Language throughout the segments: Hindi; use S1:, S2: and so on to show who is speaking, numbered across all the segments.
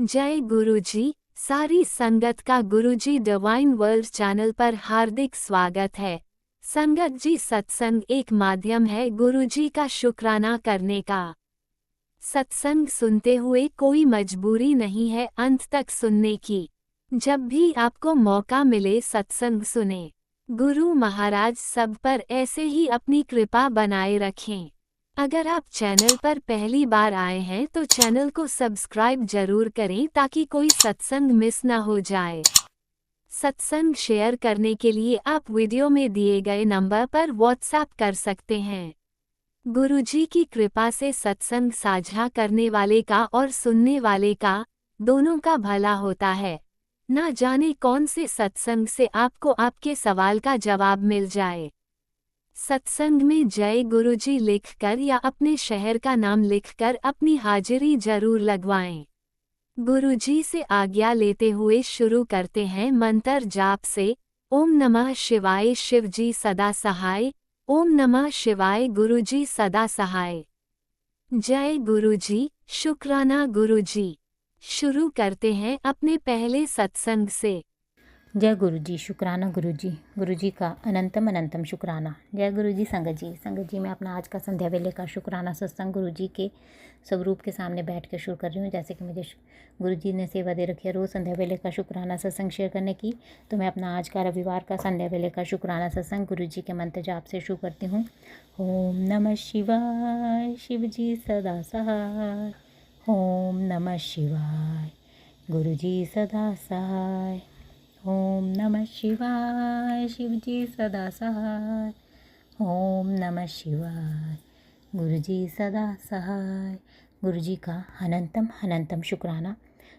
S1: जय गुरुजी। सारी संगत का गुरुजी डिवाइन वर्ल्ड चैनल पर हार्दिक स्वागत है। संगत जी, सत्संग एक माध्यम है गुरुजी का शुक्राना करने का। सत्संग सुनते हुए कोई मजबूरी नहीं है अंत तक सुनने की। जब भी आपको मौका मिले सत्संग सुने। गुरु महाराज सब पर ऐसे ही अपनी कृपा बनाए रखें। अगर आप चैनल पर पहली बार आए हैं तो चैनल को सब्सक्राइब जरूर करें ताकि कोई सत्संग मिस ना हो जाए। सत्संग शेयर करने के लिए आप वीडियो में दिए गए नंबर पर व्हाट्सएप कर सकते हैं। गुरुजी की कृपा से सत्संग साझा करने वाले का और सुनने वाले का, दोनों का भला होता है। ना जाने कौन से सत्संग से आपको आपके सवाल का जवाब मिल जाए। सत्संग में जय गुरुजी लिखकर या अपने शहर का नाम लिखकर अपनी हाजिरी जरूर लगवाएं। गुरुजी से आज्ञा लेते हुए शुरू करते हैं मंत्र जाप से। ओम नमः शिवाय शिवजी सदा सहाय। ओम नमः शिवाय गुरुजी सदा सहाय। जय गुरुजी, शुक्राना गुरुजी। शुरू करते हैं अपने पहले सत्संग से।
S2: जय गुरुजी, शुक्राना गुरुजी, गुरुजी का अनंतम अनंतम शुक्राना। जय गुरुजी। संगत जी मैं अपना आज का संध्या वेले का शुक्राना सत्संग गुरुजी के स्वरूप के सामने बैठ कर शुरू कर रही हूँ। जैसे कि मुझे गुरुजी ने सेवा दे रखी है रोज़ संध्या वेले का शुक्राना सत्संग शेयर करने की, तो मैं अपना आज का रविवार का संध्या वेले का शुक्राना सत्संग गुरुजी के मंत्र जाप से शुरू करती हूँ। ओम नमः शिवाय शिवजी सदा सहाय। ओम नमः शिवाय गुरुजी सदा सहाय। ओम नमः शिवाय शिवजी सदा सहाय। ओम नमः शिवाय गुरुजी सदा सहाय। गुरुजी का अनंतम अनंतम शुक्राना।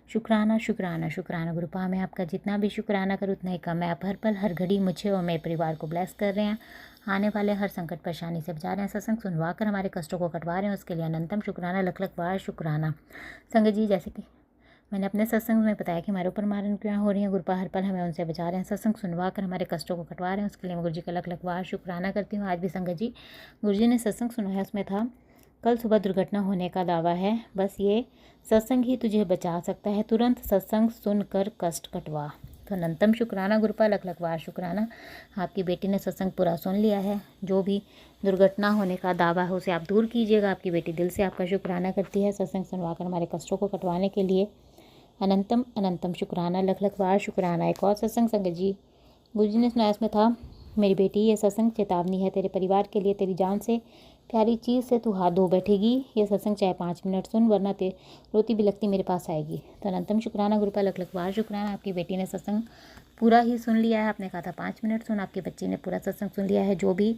S2: शुक्राना शुक्राना शुक्राना गुरुपा। मैं आपका जितना भी शुक्राना करूँ उतना ही कम है। आप हर पल हर घड़ी मुझे और मेरे परिवार को ब्लेस कर रहे हैं। आने वाले हर संकट परेशानी से बचा रहे हैं। सत्संग सुनवा कर हमारे कष्टों को कटवा रहे हैं। उसके लिए अनंतम शुक्राना, लख लख बार शुक्राना। संगत जी, जैसे कि मैंने अपने सत्संग में बताया कि हमारे ऊपर मारन क्रिया हो रही हैं, गुरुपा हर पल हमें उनसे बचा रहे हैं। सत्संग सुनवा कर हमारे कष्टों को कटवा रहे हैं। उसके लिए मैं गुरुजी का लख लख बार शुक्राना करती हूँ। आज भी संगत जी गुरुजी ने सत्संग सुनाया, उसमें था कल सुबह दुर्घटना होने का दावा है, बस ये सत्संग ही तुझे बचा सकता है, तुरंत सत्संग सुनकर कष्ट कटवा। तो अनंतम शुक्राना गुरुपा, लख लख बार शुक्राना। आपकी बेटी ने सत्संग पूरा सुन लिया है। जो भी दुर्घटना होने का दावा है उसे आप दूर कीजिएगा। आपकी बेटी दिल से आपका शुक्राना करती है। सत्संग सुनवाकर हमारे कष्टों को कटवाने के लिए अनंतम अनंतम शुक्राना, लख लख बार शुक्राना। एक और सत्संग संगत जी गुरुजी ने सुनाया, इसमें था मेरी बेटी ये सत्संग चेतावनी है तेरे परिवार के लिए, तेरी जान से प्यारी चीज़ से तू हाथ धो बैठेगी। ये सत्संग चाहे 5 मिनट सुन, वरना रोती बिलखती मेरे पास आएगी। तो अनंतम शुक्राना गुरुपा, लख लख बार शुक्राना। आपकी बेटी ने सत्संग पूरा ही सुन लिया है। आपने कहा था 5 मिनट सुन, आपके बच्चे ने पूरा सत्संग सुन लिया है। जो भी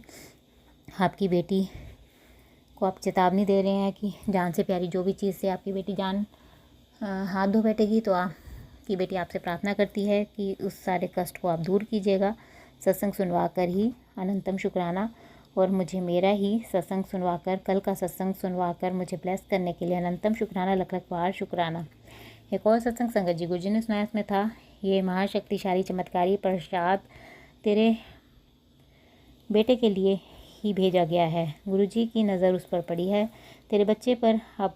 S2: आपकी बेटी को आप चेतावनी दे रहे हैं कि जान से प्यारी जो भी चीज़ से आपकी बेटी जान हाथ धो बैठेगी, तो आपकी बेटी आपसे प्रार्थना करती है कि उस सारे कष्ट को आप दूर कीजिएगा सत्संग सुनवा कर ही। अनंतम शुक्राना। और मुझे मेरा ही सत्संग सुनवा कर, कल का सत्संग सुनवा कर मुझे ब्लेस करने के लिए अनंतम शुक्राना, लख लख बार शुक्राना। एक और सत्संग संगत जी गुरुजी ने सुनाया, इसमें था ये महाशक्तिशाली चमत्कारी प्रसाद तेरे बेटे के लिए ही भेजा गया है। गुरुजी की नज़र उस पर पड़ी है, तेरे बच्चे पर। अब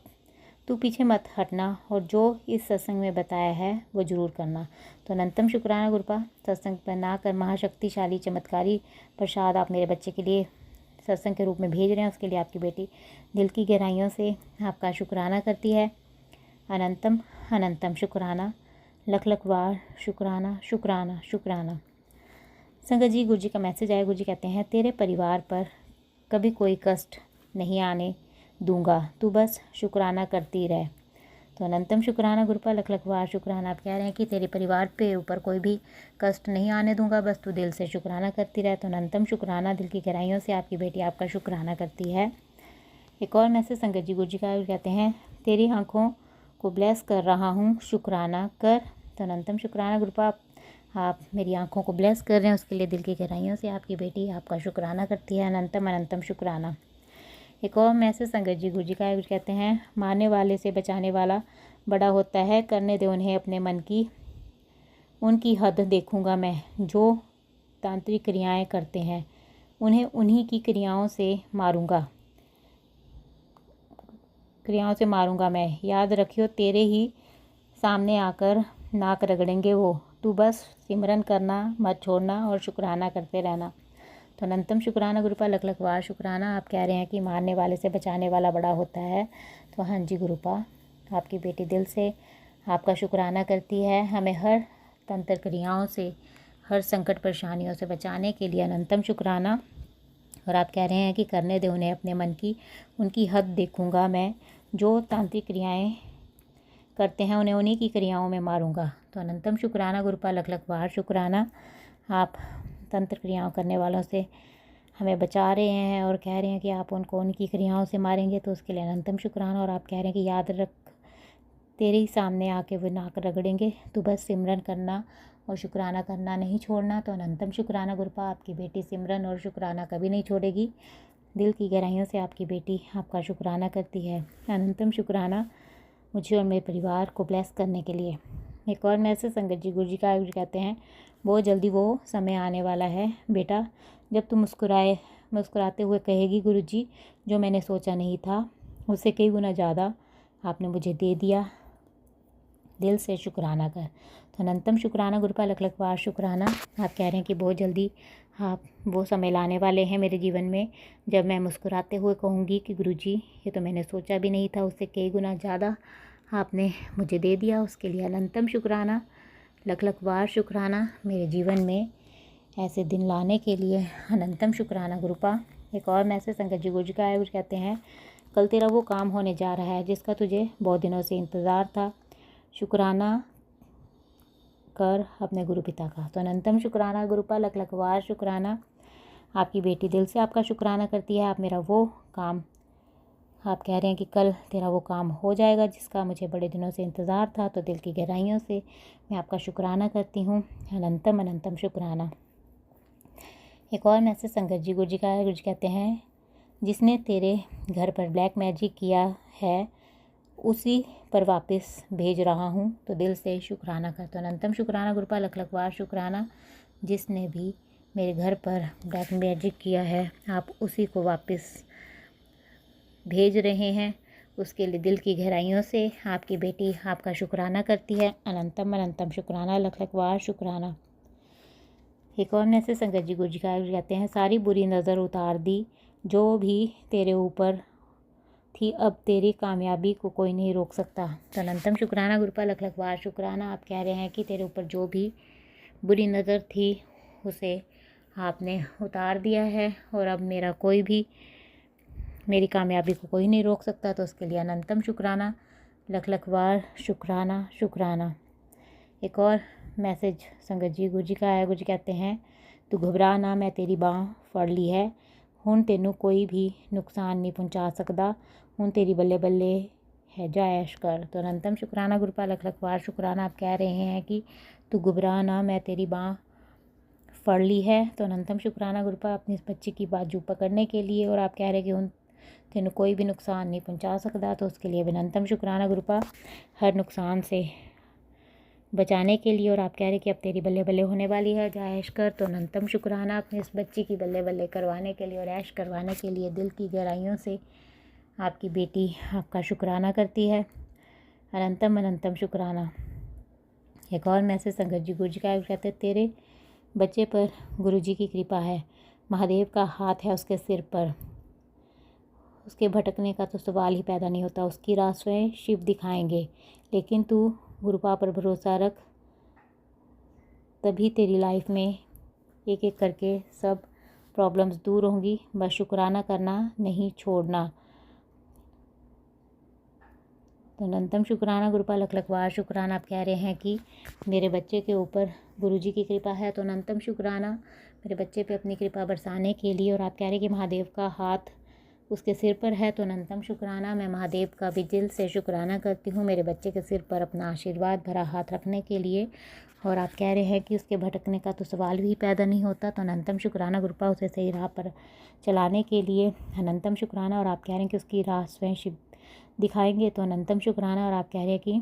S2: तू पीछे मत हटना और जो इस सत्संग में बताया है वो ज़रूर करना। तो अनंतम शुक्राना गुरुपा, सत्संग पर ना कर महाशक्तिशाली चमत्कारी प्रसाद आप मेरे बच्चे के लिए सत्संग के रूप में भेज रहे हैं। उसके लिए आपकी बेटी दिल की गहराइयों से आपका शुक्राना करती है। अनंतम अनंतम शुक्राना, लख लख बार शुक्राना शुक्राना शुक्राना। संगत जी गुरुजी का मैसेज आया। गुरुजी कहते हैं तेरे परिवार पर कभी कोई कष्ट नहीं आने दूंगा, तू बस शुक्राना करती रह। तो अनंतम शुक्राना गुरुपा, लख लख बार शुक्राना। आप कह रहे हैं कि तेरे परिवार पे ऊपर कोई भी कष्ट नहीं आने दूंगा, बस तू दिल से शुक्राना करती रह। तो अनंतम शुक्राना, दिल की गहराइयों से आपकी बेटी आपका शुक्राना करती है। एक और मैसेज संगत जी गुरुजी का कहते हैं तेरी आँखों को ब्लेस कर रहा हूँ, शुक्राना कर। तो अनंतम शुक्राना गुरुपा, आप मेरी आँखों को ब्लेस कर रहे हैं, उसके लिए दिल की गहराइयों से आपकी बेटी आपका शुक्राना करती है। अनंतम अनंतम शुक्राना। एक और मैसेज संगत जी गुरुजी का कहते हैं मारने वाले से बचाने वाला बड़ा होता है, करने दे उन्हें अपने मन की उनकी हद देखूंगा मैं। जो तांत्रिक क्रियाएं करते हैं उन्हें उन्हीं की क्रियाओं से मारूंगा मैं। याद रखियो तेरे ही सामने आकर नाक रगड़ेंगे वो। तू बस सिमरन करना मत छोड़ना और शुक्राना करते रहना। तो अनंतम शुक्राना गुरुपा लख लख वार शुक्राना। आप कह रहे हैं कि मारने वाले से बचाने वाला बड़ा होता है। तो हाँ जी गुरुपा, आपकी बेटी दिल से आपका शुक्राना करती है। हमें हर तंत्र क्रियाओं से, हर संकट परेशानियों से बचाने के लिए अनंतम शुक्राना। और आप कह रहे हैं कि करने दे उन्हें अपने मन की, उनकी हद देखूंगा मैं। जो तांत्रिक क्रियाएं करते हैं उन्हें उन्हीं की क्रियाओं में मारूंगा। तो अनंतम शुक्राना गुरुपा लख लख वार शुक्राना। आप तंत्र क्रियाओं करने वालों से हमें बचा रहे हैं और कह रहे हैं कि आप उनको उनकी क्रियाओं से मारेंगे, तो उसके लिए अनंतम शुक्राना। और आप कह रहे हैं कि याद रख, तेरे ही सामने आके वो नाक रगड़ेंगे, तो बस सिमरन करना और शुक्राना करना नहीं छोड़ना। तो अनंतम शुक्राना गुरुपा, आपकी बेटी सिमरन और शुक्राना कभी नहीं छोड़ेगी। दिल की गहराइयों से आपकी बेटी आपका शुक्राना करती है। अनंतम शुक्राना मुझे और मेरे परिवार को ब्लेस करने के लिए। एक और मैसेज संगत जी गुरु जी का कहते हैं, बहुत जल्दी वो समय आने वाला है बेटा जब तुम मुस्कुराते हुए कहेगी गुरुजी जो मैंने सोचा नहीं था उससे कई गुना ज़्यादा आपने मुझे दे दिया, दिल से शुक्राना कर। तो अनंतम शुक्राना गुरुपा लख लख वार शुक्राना। आप कह रहे हैं कि बहुत जल्दी आप वो समय लाने वाले हैं मेरे जीवन में जब मैं मुस्कुराते हुए कहूँगी कि गुरुजी ये तो मैंने सोचा भी नहीं था, उससे कई गुना ज़्यादा आपने मुझे दे दिया। उसके लिए अनंतम शुक्राना, लख लख वार शुक्राना। मेरे जीवन में ऐसे दिन लाने के लिए अनंतम शुक्राना गुरुपा। एक और मैसेज संगत जी गुरु जी का है, वो कहते हैं, कल तेरा वो काम होने जा रहा है जिसका तुझे बहुत दिनों से इंतज़ार था। शुक्राना कर अपने गुरु पिता का। तो अनंतम शुक्राना गुरुपा लख लख वार शुक्राना। आपकी बेटी दिल से आपका शुक्राना करती है। आप मेरा वो काम, आप कह रहे हैं कि कल तेरा वो काम हो जाएगा जिसका मुझे बड़े दिनों से इंतज़ार था। तो दिल की गहराइयों से मैं आपका शुक्राना करती हूँ। अनंतम अनंतम शुक्राना। एक और मैसेज संगत जी गुरु जी का है, गुरु जी कहते हैं, जिसने तेरे घर पर ब्लैक मैजिक किया है उसी पर वापस भेज रहा हूँ, तो दिल से शुक्राना कर। तो अनंतम शुक्राना गुरुपा लख लख वार शुक्राना। जिसने भी मेरे घर पर ब्लैक मैजिक किया है आप उसी को वापस भेज रहे हैं, उसके लिए दिल की गहराइयों से आपकी बेटी आपका शुक्राना करती है। अनंतम अनंतम शुक्राना, लख लख वार शुक्राना। एक और मैसेज संगत जी गुरु जी का कहते हैं, सारी बुरी नज़र उतार दी जो भी तेरे ऊपर थी, अब तेरी कामयाबी को कोई नहीं रोक सकता। तो अनंतम शुक्राना गुरुपा लख लख वार शुक्राना। आप कह रहे हैं कि तेरे ऊपर जो भी बुरी नज़र थी उसे आपने उतार दिया है और अब मेरी कामयाबी को कोई नहीं रोक सकता। तो उसके लिए अनंतम शुक्राना, लख लख वार शुक्राना शुक्राना। एक और मैसेज संगत जी गुरु जी का है, गुरु जी कहते हैं, तू घबरा ना, मैं तेरी बांह फड़ ली है, हुण तेनू कोई भी नुकसान नहीं पहुंचा सकता, हुण तेरी बल्ले बल्ले है, जा ऐश कर। तो अनंतम शुक्राना गुरुपा लख लख वार शुक्राना। आप कह रहे हैं कि तू घबरा ना, मैं तेरी बांह फड़ ली है। तो अनंतम शुक्राना गुरुपा अपनी इस बच्ची की बाजू पकड़ने के लिए, और आप कह रहे हैं कि हुण तेनू कोई भी नुकसान नहीं पहुंचा सकता। तो उसके लिए अनंतम शुक्राना गुरुपा हर नुकसान से बचाने के लिए, और आप कह रहे कि अब तेरी बल्ले बल्ले होने वाली है, जा ऐश कर। तो अनंतम शुक्राना अपने इस बच्ची की बल्ले बल्ले करवाने के लिए और ऐश करवाने के लिए दिल की गहराइयों से आपकी बेटी आपका शुक्राना करती है। अनंतम अनंतम शुक्राना। एक और मैसेज संगत जी गुरु जी का कहते हैं, तेरे बच्चे पर गुरु जी की कृपा है, महादेव का हाथ है उसके सिर पर, उसके भटकने का तो सवाल ही पैदा नहीं होता, उसकी राह स्वयं शिव दिखाएंगे, लेकिन तू गुरुपा पर भरोसा रख, तभी तेरी लाइफ में एक एक करके सब प्रॉब्लम्स दूर होंगी। बस शुक्राना करना नहीं छोड़ना। तो अनंतम शुक्राना गुरुपा लख लख वार शुक्राना। आप कह रहे हैं कि मेरे बच्चे के ऊपर गुरुजी की कृपा है, तो अनंतम शुक्राना मेरे बच्चे पे अपनी कृपा बरसाने के लिए, और आप कह रहे हैं कि महादेव का हाथ उसके सिर पर है। तो अनंतम शुक्राना, मैं महादेव का भी दिल से शुक्राना करती हूँ मेरे बच्चे के सिर पर अपना आशीर्वाद भरा हाथ रखने के लिए, और आप कह रहे हैं कि उसके भटकने का तो सवाल भी पैदा नहीं होता। तो अनंतम शुक्राना गुरुपा उसे सही राह पर चलाने के लिए अनंतम शुक्राना, और आप कह रहे हैं कि उसकी राह स्वयं शिव दिखाएंगे। तो अनंतम शुक्राना, और आप कह रहे हैं कि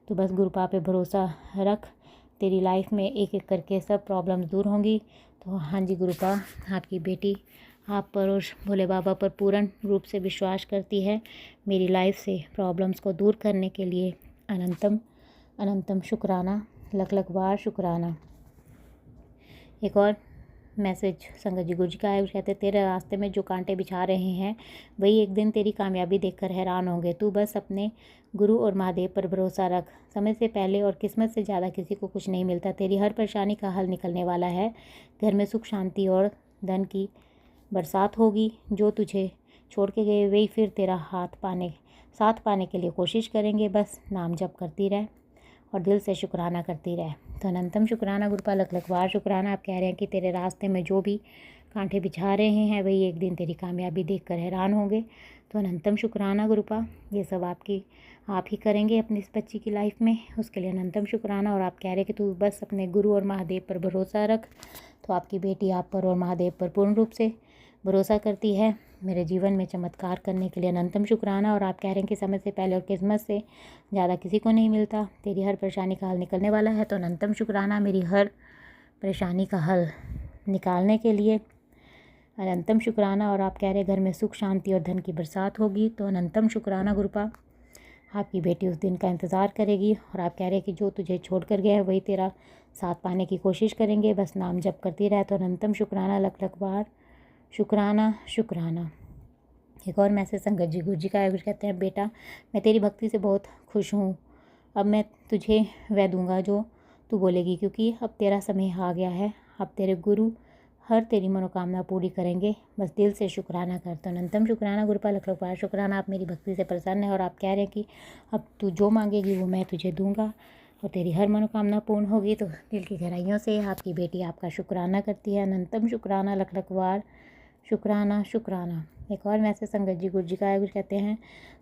S2: तो बस गुरुपा पे भरोसा रख, तेरी लाइफ में एक एक करके सब प्रॉब्लम्स दूर होंगी। तो हाँ जी गुरुपा, आपकी बेटी आप पर और भोले बाबा पर पूर्ण रूप से विश्वास करती है। मेरी लाइफ से प्रॉब्लम्स को दूर करने के लिए अनंतम अनंतम शुक्राना, लख लख बार शुक्राना। एक और मैसेज संगत जी गुरु जी का है। कहते तेरे रास्ते में जो कांटे बिछा रहे हैं वही एक दिन तेरी कामयाबी देखकर हैरान होंगे। तू बस अपने गुरु और महादेव पर भरोसा रख। समय से पहले और किस्मत से ज़्यादा किसी को कुछ नहीं मिलता। तेरी हर परेशानी का हल निकलने वाला है। घर में सुख शांति और धन की बरसात होगी। जो तुझे छोड़ के गए वही फिर तेरा साथ पाने के लिए कोशिश करेंगे। बस नाम जप करती रह और दिल से शुक्राना करती रहे। तो अनंतम शुक्राना गुरुपाल, लख लख बार शुक्राना। आप कह रहे हैं कि तेरे रास्ते में जो भी कांटे बिछा रहे हैं वही एक दिन तेरी कामयाबी देखकर हैरान होंगे। तो अनंतम शुक्राना गुरुपा, ये सब आप ही करेंगे अपनी इस बच्ची की लाइफ में, उसके लिए अनंतम शुक्राना। और आप कह रहे हैं कि तू बस अपने गुरु और महादेव पर भरोसा रख। तो आपकी बेटी आप पर और महादेव पर पूर्ण रूप से भरोसा करती है। मेरे जीवन में चमत्कार करने के लिए अनंतम शुक्राना। और आप कह रहे हैं कि समय से पहले और किस्मत से ज़्यादा किसी को नहीं मिलता। तेरी हर परेशानी का हल निकलने वाला है। तो अनंतम शुक्राना मेरी हर परेशानी का हल निकालने के लिए, अनंतम शुक्राना। और आप कह रहे हैं घर में सुख शांति और धन की बरसात होगी। तो अनंतम शुक्राना गुरुपा, आपकी बेटी उस दिन का इंतज़ार करेगी। और आप कह रहे हैं कि जो तुझे छोड़ कर गया है वही तेरा साथ पाने की कोशिश करेंगे। बस नाम जप करती रहे। तो अनंतम शुक्राना, लख लख बार शुक्राना शुक्राना। एक और मैसेज संगत जी गुरु जी का है। गुरु कहते हैं बेटा, मैं तेरी भक्ति से बहुत खुश हूँ। अब मैं तुझे वह दूंगा जो तू बोलेगी, क्योंकि अब तेरा समय आ गया है। अब तेरे गुरु हर तेरी मनोकामना पूरी करेंगे। बस दिल से शुक्राना कर। तो अनंतम शुक्राना गुरुपा, लख लख बार शुक्राना। आप मेरी भक्ति से प्रसन्न है और आप कह रहे हैं कि अब तू जो मांगेगी वो मैं तुझे दूंगा और तेरी हर मनोकामना पूर्ण होगी। तो दिल की गहराइयों से आपकी बेटी आपका शुक्राना करती है। अनंतम शुक्राना, लख लख बार शुक्राना शुक्राना। एक और मैसेज संगत जी गुरु जी का है। गुरु कहते हैं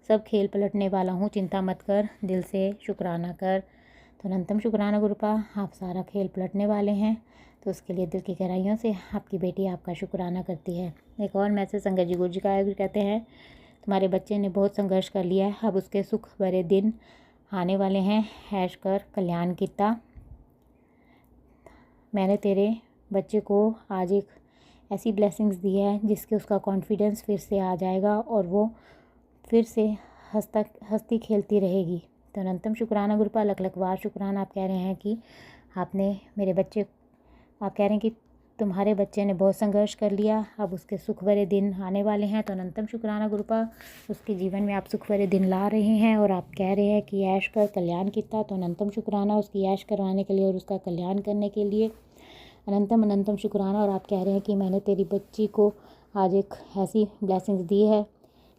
S2: सब खेल पलटने वाला हूँ, चिंता मत कर, दिल से शुक्राना कर। तो अनंतम शुक्राना गुरुपा, आप सारा खेल पलटने वाले हैं। तो उसके लिए दिल की गहराइयों से आपकी बेटी आपका शुक्राना करती है। एक और मैसेज संगत जी गुरु जी का है। गुरु कहते हैं तुम्हारे बच्चे ने बहुत संघर्ष कर लिया है, अब उसके सुख भरे दिन आने वाले हैं। ऐश कर कल्याण किता। मैंने तेरे बच्चे को आज एक ऐसी ब्लेसिंग्स दी है जिसके उसका कॉन्फिडेंस फिर से आ जाएगा और वो फिर से हंसती खेलती रहेगी। तो अनंतम शुक्राना गुरुपा, लख लख बार शुक्राना। आप कह रहे हैं कि आप कह रहे हैं कि तुम्हारे बच्चे ने बहुत संघर्ष कर लिया, अब उसके सुख भरे दिन आने वाले हैं। तो अनंतम शुक्राना गुरुपा, उसके जीवन में आप सुख भरे दिन ला रहे हैं और आप कह रहे हैं कि ऐश कर कल्याण किता। तो अनंतम शुक्राना उसकी ऐश करवाने के लिए और उसका कल्याण करने के लिए, अनंतम अनंतम शुक्राना। और आप कह रहे हैं कि मैंने तेरी बच्ची को आज एक ऐसी ब्लेसिंग्स दी है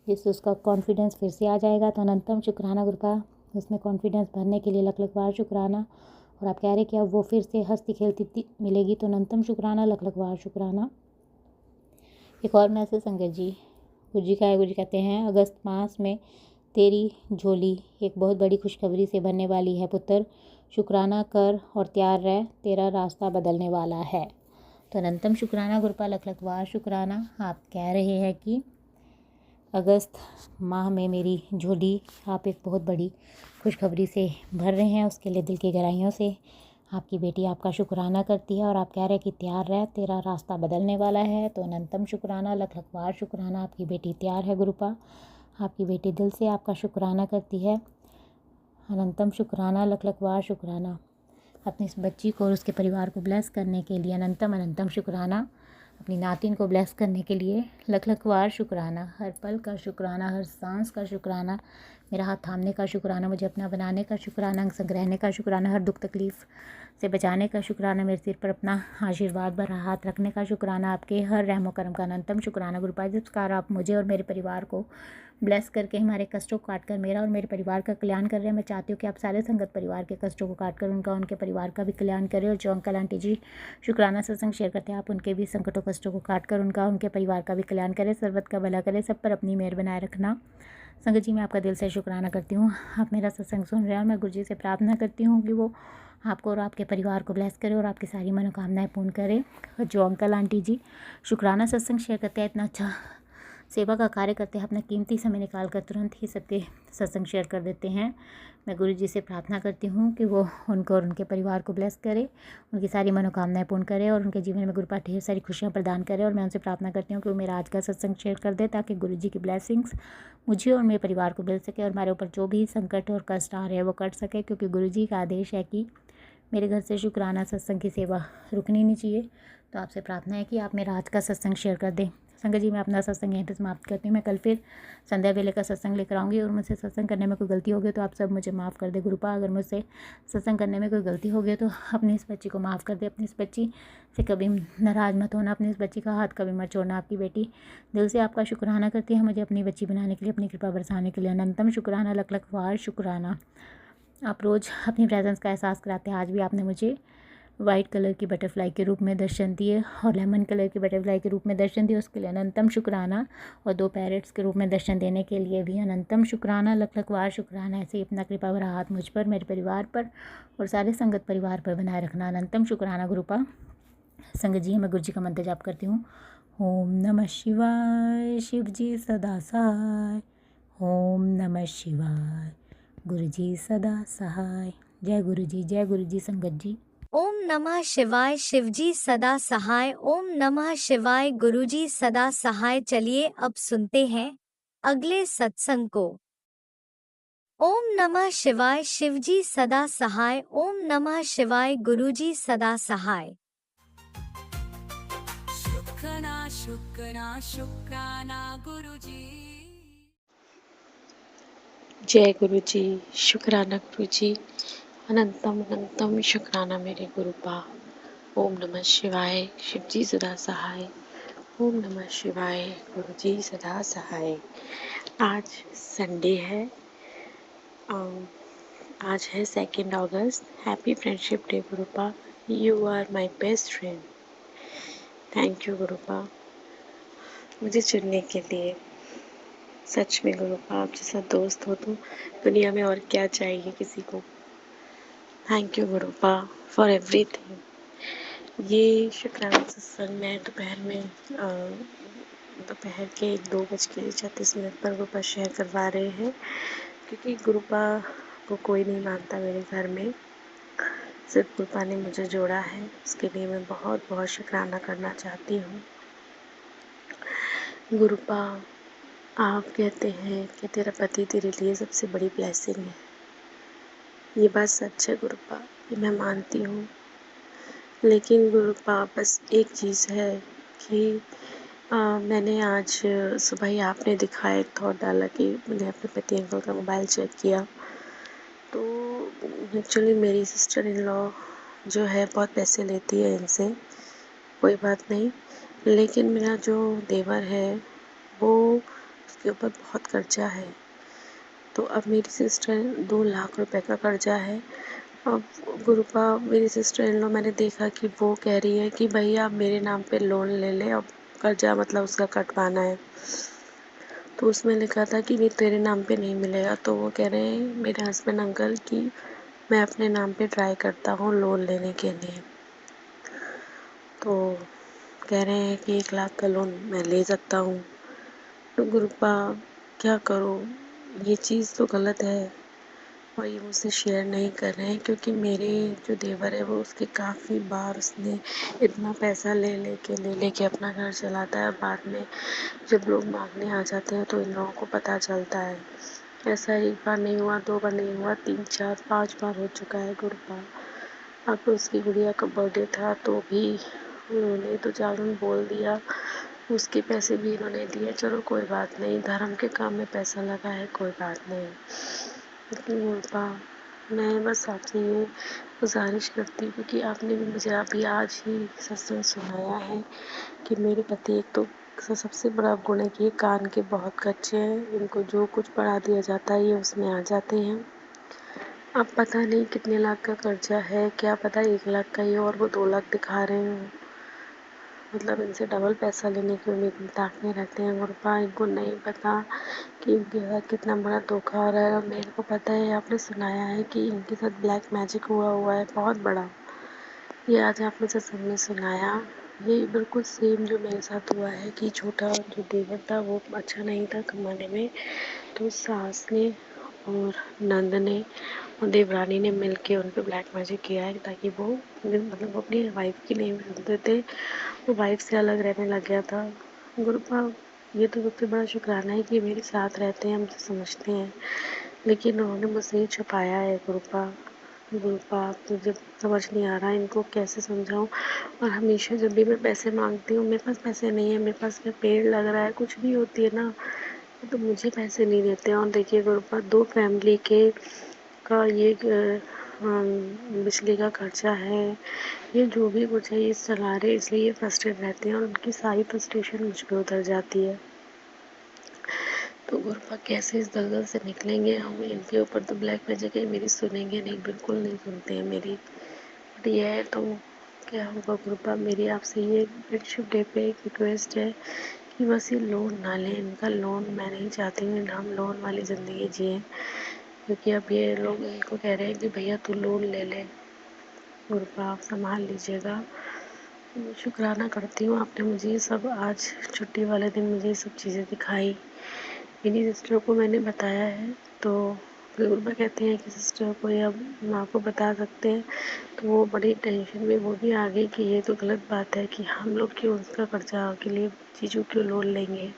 S2: जिससे उसका कॉन्फिडेंस फिर से आ जाएगा। तो अनंतम शुक्राना गुरुपा, उसमें कॉन्फिडेंस भरने के लिए लख लख बार शुक्राना। और आप कह रहे हैं कि अब वो फिर से हंसती खेलती मिलेगी। तो अनंतम शुक्राना, लख लख बार शुक्राना। एक और मैसेज संगत जी गुरु जी का है। गुरु जी कहते हैं अगस्त मास में तेरी झोली एक बहुत बड़ी खुशखबरी से भरने वाली है पुत्र, शुक्राना कर और तैयार रह, तेरा रास्ता बदलने वाला है। तो अनंतम शुक्राना गुरुपा, लख लख बार शुक्राना। आप कह रहे हैं कि अगस्त माह में मेरी झोली आप एक बहुत बड़ी खुशखबरी से भर रहे हैं, उसके लिए दिल की गहराइयों से आपकी बेटी आपका शुक्राना करती है। और आप कह रहे हैं कि तैयार रह, तेरा रास्ता बदलने वाला है। तो अनंतम शुक्राना, लख लख बार शुक्राना। आपकी बेटी तैयार है गुरुपा, आपकी बेटी दिल से आपका शुक्राना करती है। अनंतम शुक्राना, लख लख बार शुक्राना। अपनी इस बच्ची को और उसके परिवार को ब्लेस करने के लिए अनंतम अनंतम शुक्राना। अपनी नातिन को ब्लेस करने के लिए लख लख बार शुक्राना। हर पल का शुक्राना, हर सांस का शुक्राना, मेरा हाथ थामने का शुक्राना, मुझे अपना बनाने का शुक्राना, अंग संग रहने का शुक्राना, हर दुख तकलीफ़ से बचाने का शुक्राना, मेरे सिर पर अपना आशीर्वाद भरा हाथ रखने का शुक्राना, आपके हर रहमो करम का अनंतम शुक्राना गुरुपाल। जिस प्रकार आप मुझे और मेरे परिवार को ब्लेस करके हमारे कष्टों को काट कर मेरा और मेरे परिवार का कल्याण कर रहे हैं, मैं चाहती हूँ कि आप सारे संगत परिवार के कष्टों को काट कर उनके परिवार का भी कल्याण करें। और जो अंकल आंटी जी शुक्राना सत्संग शेयर करते हैं, आप उनके भी संकटों कष्टों को काट कर उनके परिवार का भी कल्याण करें, सर्वत का भला करें, सब पर अपनी मेहर बनाए रखना। संगत जी मैं आपका दिल से शुक्राना करती हूँ, आप मेरा सत्संग सुन रहे हैं और मैं गुरु जी से प्रार्थना करती हूँ कि वो आपको और आपके परिवार को ब्लेस करे और आपकी सारी मनोकामनाएं पूर्ण करे। और जो अंकल आंटी जी शुक्राना सत्संग शेयर करते हैं, इतना अच्छा सेवा का कार्य करते हैं, अपना कीमती समय निकाल कर तुरंत ही सबके सत्संग शेयर कर देते हैं। मैं गुरु जी से प्रार्थना करती हूँ कि वो उनको और उनके परिवार को ब्लेस करे, उनकी सारी मनोकामनाएं पूर्ण करे और उनके जीवन में गुरु पाठ ढेर सारी खुशियाँ प्रदान करे। और मैं उनसे प्रार्थना करती हूँ कि वो मेरा आज का सत्संग शेयर कर दे, ताकि गुरु जी की ब्लेसिंग्स मुझे और मेरे परिवार को मिल सके और हमारे ऊपर जो भी संकट और कष्ट आ रहे हैं वो कट सके, क्योंकि गुरु जी का आदेश है कि मेरे घर से शुक्राना सत्संग की सेवा रुकनी नहीं चाहिए। तो आपसे प्रार्थना है कि आप मेरा आज का सत्संग शेयर कर दें। संगत जी, मैं अपना सत्संग यहीं पे समाप्त करती हूँ। मैं कल फिर संध्या वेले का सत्संग लेकर आऊँगी, और मुझसे सत्संग करने में कोई गलती होगी तो आप सब मुझे माफ़ कर दे। गुरुपा, अगर मुझसे सत्संग करने में कोई गलती होगी तो अपनी इस बच्ची को माफ़ कर दे। अपनी इस बच्ची से कभी नाराज़ मत होना, अपनी इस बच्ची का हाथ कभी मत छोड़ना। आपकी बेटी दिल से आपका शुक्राना करती है मुझे अपनी बच्ची बनाने के लिए, अपनी कृपा बरसाने के लिए। अनंतम शुक्राना, लख लख वार शुक्राना। आप रोज़ अपनी प्रेजेंस का एहसास कराते हैं। आज भी आपने मुझे वाइट कलर की बटरफ्लाई के रूप में दर्शन दिए और लेमन कलर की बटरफ्लाई के रूप में दर्शन दिए, उसके लिए अनंतम शुक्राना। और 2 पैरेट्स के रूप में दर्शन देने के लिए भी अनंतम शुक्राना, लख लख वार शुक्राना। ऐसे ही अपना कृपा भरा हाथ मुझ पर, मेरे परिवार पर और सारे संगत परिवार पर बनाए रखना। अनंतम शुक्राना गुरुपा। संगत जी, मैं गुरु जी का मंत्र जाप करती हूँ। ओम नमः शिवाय, शिव जी सदा सहाय। ओम नमः शिवाय, गुरु जी सदा सहाय। जय गुरु जी, जय गुरु जी। संगत जी,
S1: ओम नमः शिवाय, शिवजी सदा सहाय। ओम नमः शिवाय, गुरुजी सदा सहाय। चलिए अब सुनते हैं अगले सत्संग को। ओम नमः शिवाय, शिवजी सदा सहाय। ओम नमः शिवाय, गुरुजी सदा सहाय।
S3: शुक्राना शुक्राना शुक्राना गुरुजी।
S4: जय गुरु जी, शुक्राना गुरु जी। अनंतम अनंतम शुक्राना मेरे गुरुपा। ओम नमः शिवाय, शिव जी सदा सहाय। ओम नमः शिवाय, गुरु जी सदा सहाय। आज संडे है, आज है 2 अगस्त। Happy friendship day Gurupa. You are my best friend. Thank you Gurupa, मुझे चुनने के लिए। सच में गुरुपा, आप जैसा दोस्त हो तो दुनिया में और क्या चाहिए किसी को। Thank you गुरुपा for everything. ये शुक्राना सत्संग में दोपहर के 2:36 पर गुरुपा शेयर करवा रहे हैं, क्योंकि गुरुपा को कोई नहीं मानता मेरे घर में, सिर्फ गुरुपा ने मुझे जोड़ा है। उसके लिए मैं बहुत बहुत शुक्राना करना चाहती हूँ। गुरुपा, आप कहते हैं कि तेरा पति तेरे लिए सबसे बड़ी ब्लेसिंग है। ये बात सच है गुरुपा, ये मैं मानती हूँ। लेकिन गुरुपा, बस एक चीज़ है कि मैंने आज सुबह ही आपने दिखाया, एक थॉट डाला कि मैंने अपने पति अंकल का मोबाइल चेक किया, तो एक्चुअली मेरी सिस्टर इन लॉ जो है बहुत पैसे लेती है इनसे, कोई बात नहीं, लेकिन मेरा जो देवर है वो, उसके ऊपर बहुत कर्जा है। तो अब मेरी सिस्टर 2 लाख रुपए का कर्जा है। अब गुरुपा, मेरी सिस्टर इन लॉ, मैंने देखा कि वो कह रही है कि भैया आप मेरे नाम पे लोन ले ले, अब कर्जा मतलब उसका कटवाना है। तो उसमें लिखा था कि नहीं तेरे नाम पे नहीं मिलेगा। तो वो कह रहे हैं मेरे हस्बैंड अंकल कि मैं अपने नाम पे ट्राई करता हूँ लोन लेने के लिए। तो कह रहे हैं कि 1 लाख का लोन मैं ले सकता हूँ। तो गुरुपा, क्या करूँ, ये चीज़ तो गलत है और ये मुझसे शेयर नहीं कर रहे हैं, क्योंकि मेरे जो देवर है वो, उसके काफ़ी बार उसने इतना पैसा ले के अपना घर चलाता है। बाद में जब लोग मांगने आ जाते हैं तो इन लोगों को पता चलता है। ऐसा 1 बार नहीं हुआ, 2 बार नहीं हुआ, 3 4 5 बार हो चुका है गुरुपा। अब उसकी गुड़िया का बर्थडे था तो भी उन्होंने तो जागरण बोल दिया, उसके पैसे भी इन्होंने दिए। चलो कोई बात नहीं, धर्म के काम में पैसा लगा है, कोई बात नहीं। लेकिन गुरुपा, मैं बस आपसे ये गुजारिश करती हूँ कि आपने भी मुझे अभी आज ही सत्संग सुनाया है कि मेरे पति, एक तो सबसे बड़ा गुण है कि ये कान के बहुत कच्चे हैं, इनको जो कुछ पढ़ा दिया जाता है ये उसमें आ जाते हैं। अब पता नहीं कितने लाख का कर्जा है, क्या पता 1 लाख का ही और वो 2 लाख दिखा रहे हैं। मतलब इनसे डबल पैसा लेने की उम्मीद में ताकने रहते हैं गुरुपा। इनको नहीं पता कि इनके साथ कितना बड़ा धोखा हो रहा है। और मेरे को पता है, आपने सुनाया है कि इनके साथ ब्लैक मैजिक हुआ है बहुत बड़ा, ये आज आपने सत्संग में सुनाया। ये बिल्कुल सेम जो मेरे साथ हुआ है कि छोटा जो देवर था वो अच्छा नहीं था कमाने में, तो सास ने और नंद ने और देवरानी ने मिलके उन पे ब्लैक मैजिक किया है ताकि वो मतलब वो अपनी वाइफ की नहीं सुनते थे, वो वाइफ से अलग रहने लग गया था। गुरुपा ये तो सबसे बड़ा शुक्राना है कि मेरे साथ रहते हैं, मुझे समझते हैं, लेकिन उन्होंने मुझसे ये छुपाया है गुरुपा। गुरुपा मुझे समझ नहीं आ रहा है इनको कैसे समझाऊं। और हमेशा जब भी मैं पैसे मांगती हूँ, मेरे पास पैसे नहीं है, मेरे पास क्या पेड़ लग रहा है, कुछ भी होती है ना, तो मुझे पैसे नहीं देते हैं। और देखिए गुरुपा 2 फैमिली के का ये बिजली का खर्चा है, ये जो भी कुछ है ये चला रहे, इसलिए ये फ्रस्ट्रेट रहते हैं और उनकी सारी फ्रस्ट्रेशन मुझ पे उतर जाती है। तो गुरुपा कैसे इस दलदल से निकलेंगे हम? इनके ऊपर तो ब्लैक मैजिक है, मेरी सुनेंगे नहीं, बिल्कुल नहीं सुनते हैं मेरी। बट ये है तो क्या होगा गुरुपा, मेरी आपसे ये फ्रेंडशिप डे पे एक रिक्वेस्ट है कि बस ये लोन ना लें, इनका लोन मैं नहीं चाहती हूँ हम लोन वाली ज़िंदगी जिए, क्योंकि अब ये लोग इनको कह रहे हैं कि भैया तू लोन ले ले। गुरुपा आप संभाल लीजिएगा। शुक्राना करती हूँ आपने मुझे ये सब आज छुट्टी वाले दिन मुझे ये सब चीज़ें दिखाई। मेरी सिस्टर को मैंने बताया है, तो गुरुपा कहते हैं कि सिस्टर को या माँ को बता सकते हैं, तो वो बड़ी टेंशन में वो भी आ गई कि ये तो गलत बात है कि हम लोग क्यों उसका खर्चा के लिए चीज़ों क्यों लोन लेंगे।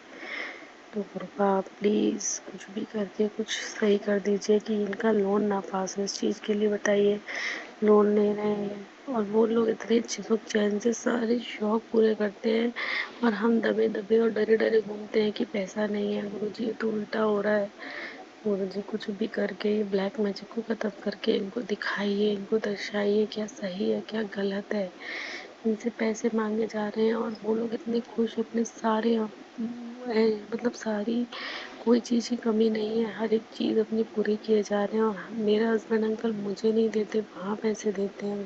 S4: तो कृपा प्लीज़ कुछ भी करके कुछ सही कर दीजिए कि इनका लोन ना पास हो। इस चीज़ के लिए बताइए, लोन ले रहे हैं और वो लोग इतने सुख चैन से सारे शौक पूरे करते हैं और हम दबे दबे और डरे डरे घूमते हैं कि पैसा नहीं है। गुरुजी ये तो उल्टा हो रहा है। गुरुजी कुछ भी करके ये ब्लैक मैजिक को ख़त्म करके इनको दिखाइए, इनको दर्शाइए क्या सही है क्या गलत है। इनसे पैसे मांगे जा रहे हैं और वो लोग इतने खुश, अपने सारे मतलब सारी कोई चीज़ की कमी नहीं है, हर एक चीज़ अपनी पूरी किए जा रहे हैं। और मेरा हस्बैंड अंकल मुझे नहीं देते, वहाँ पैसे देते हैं।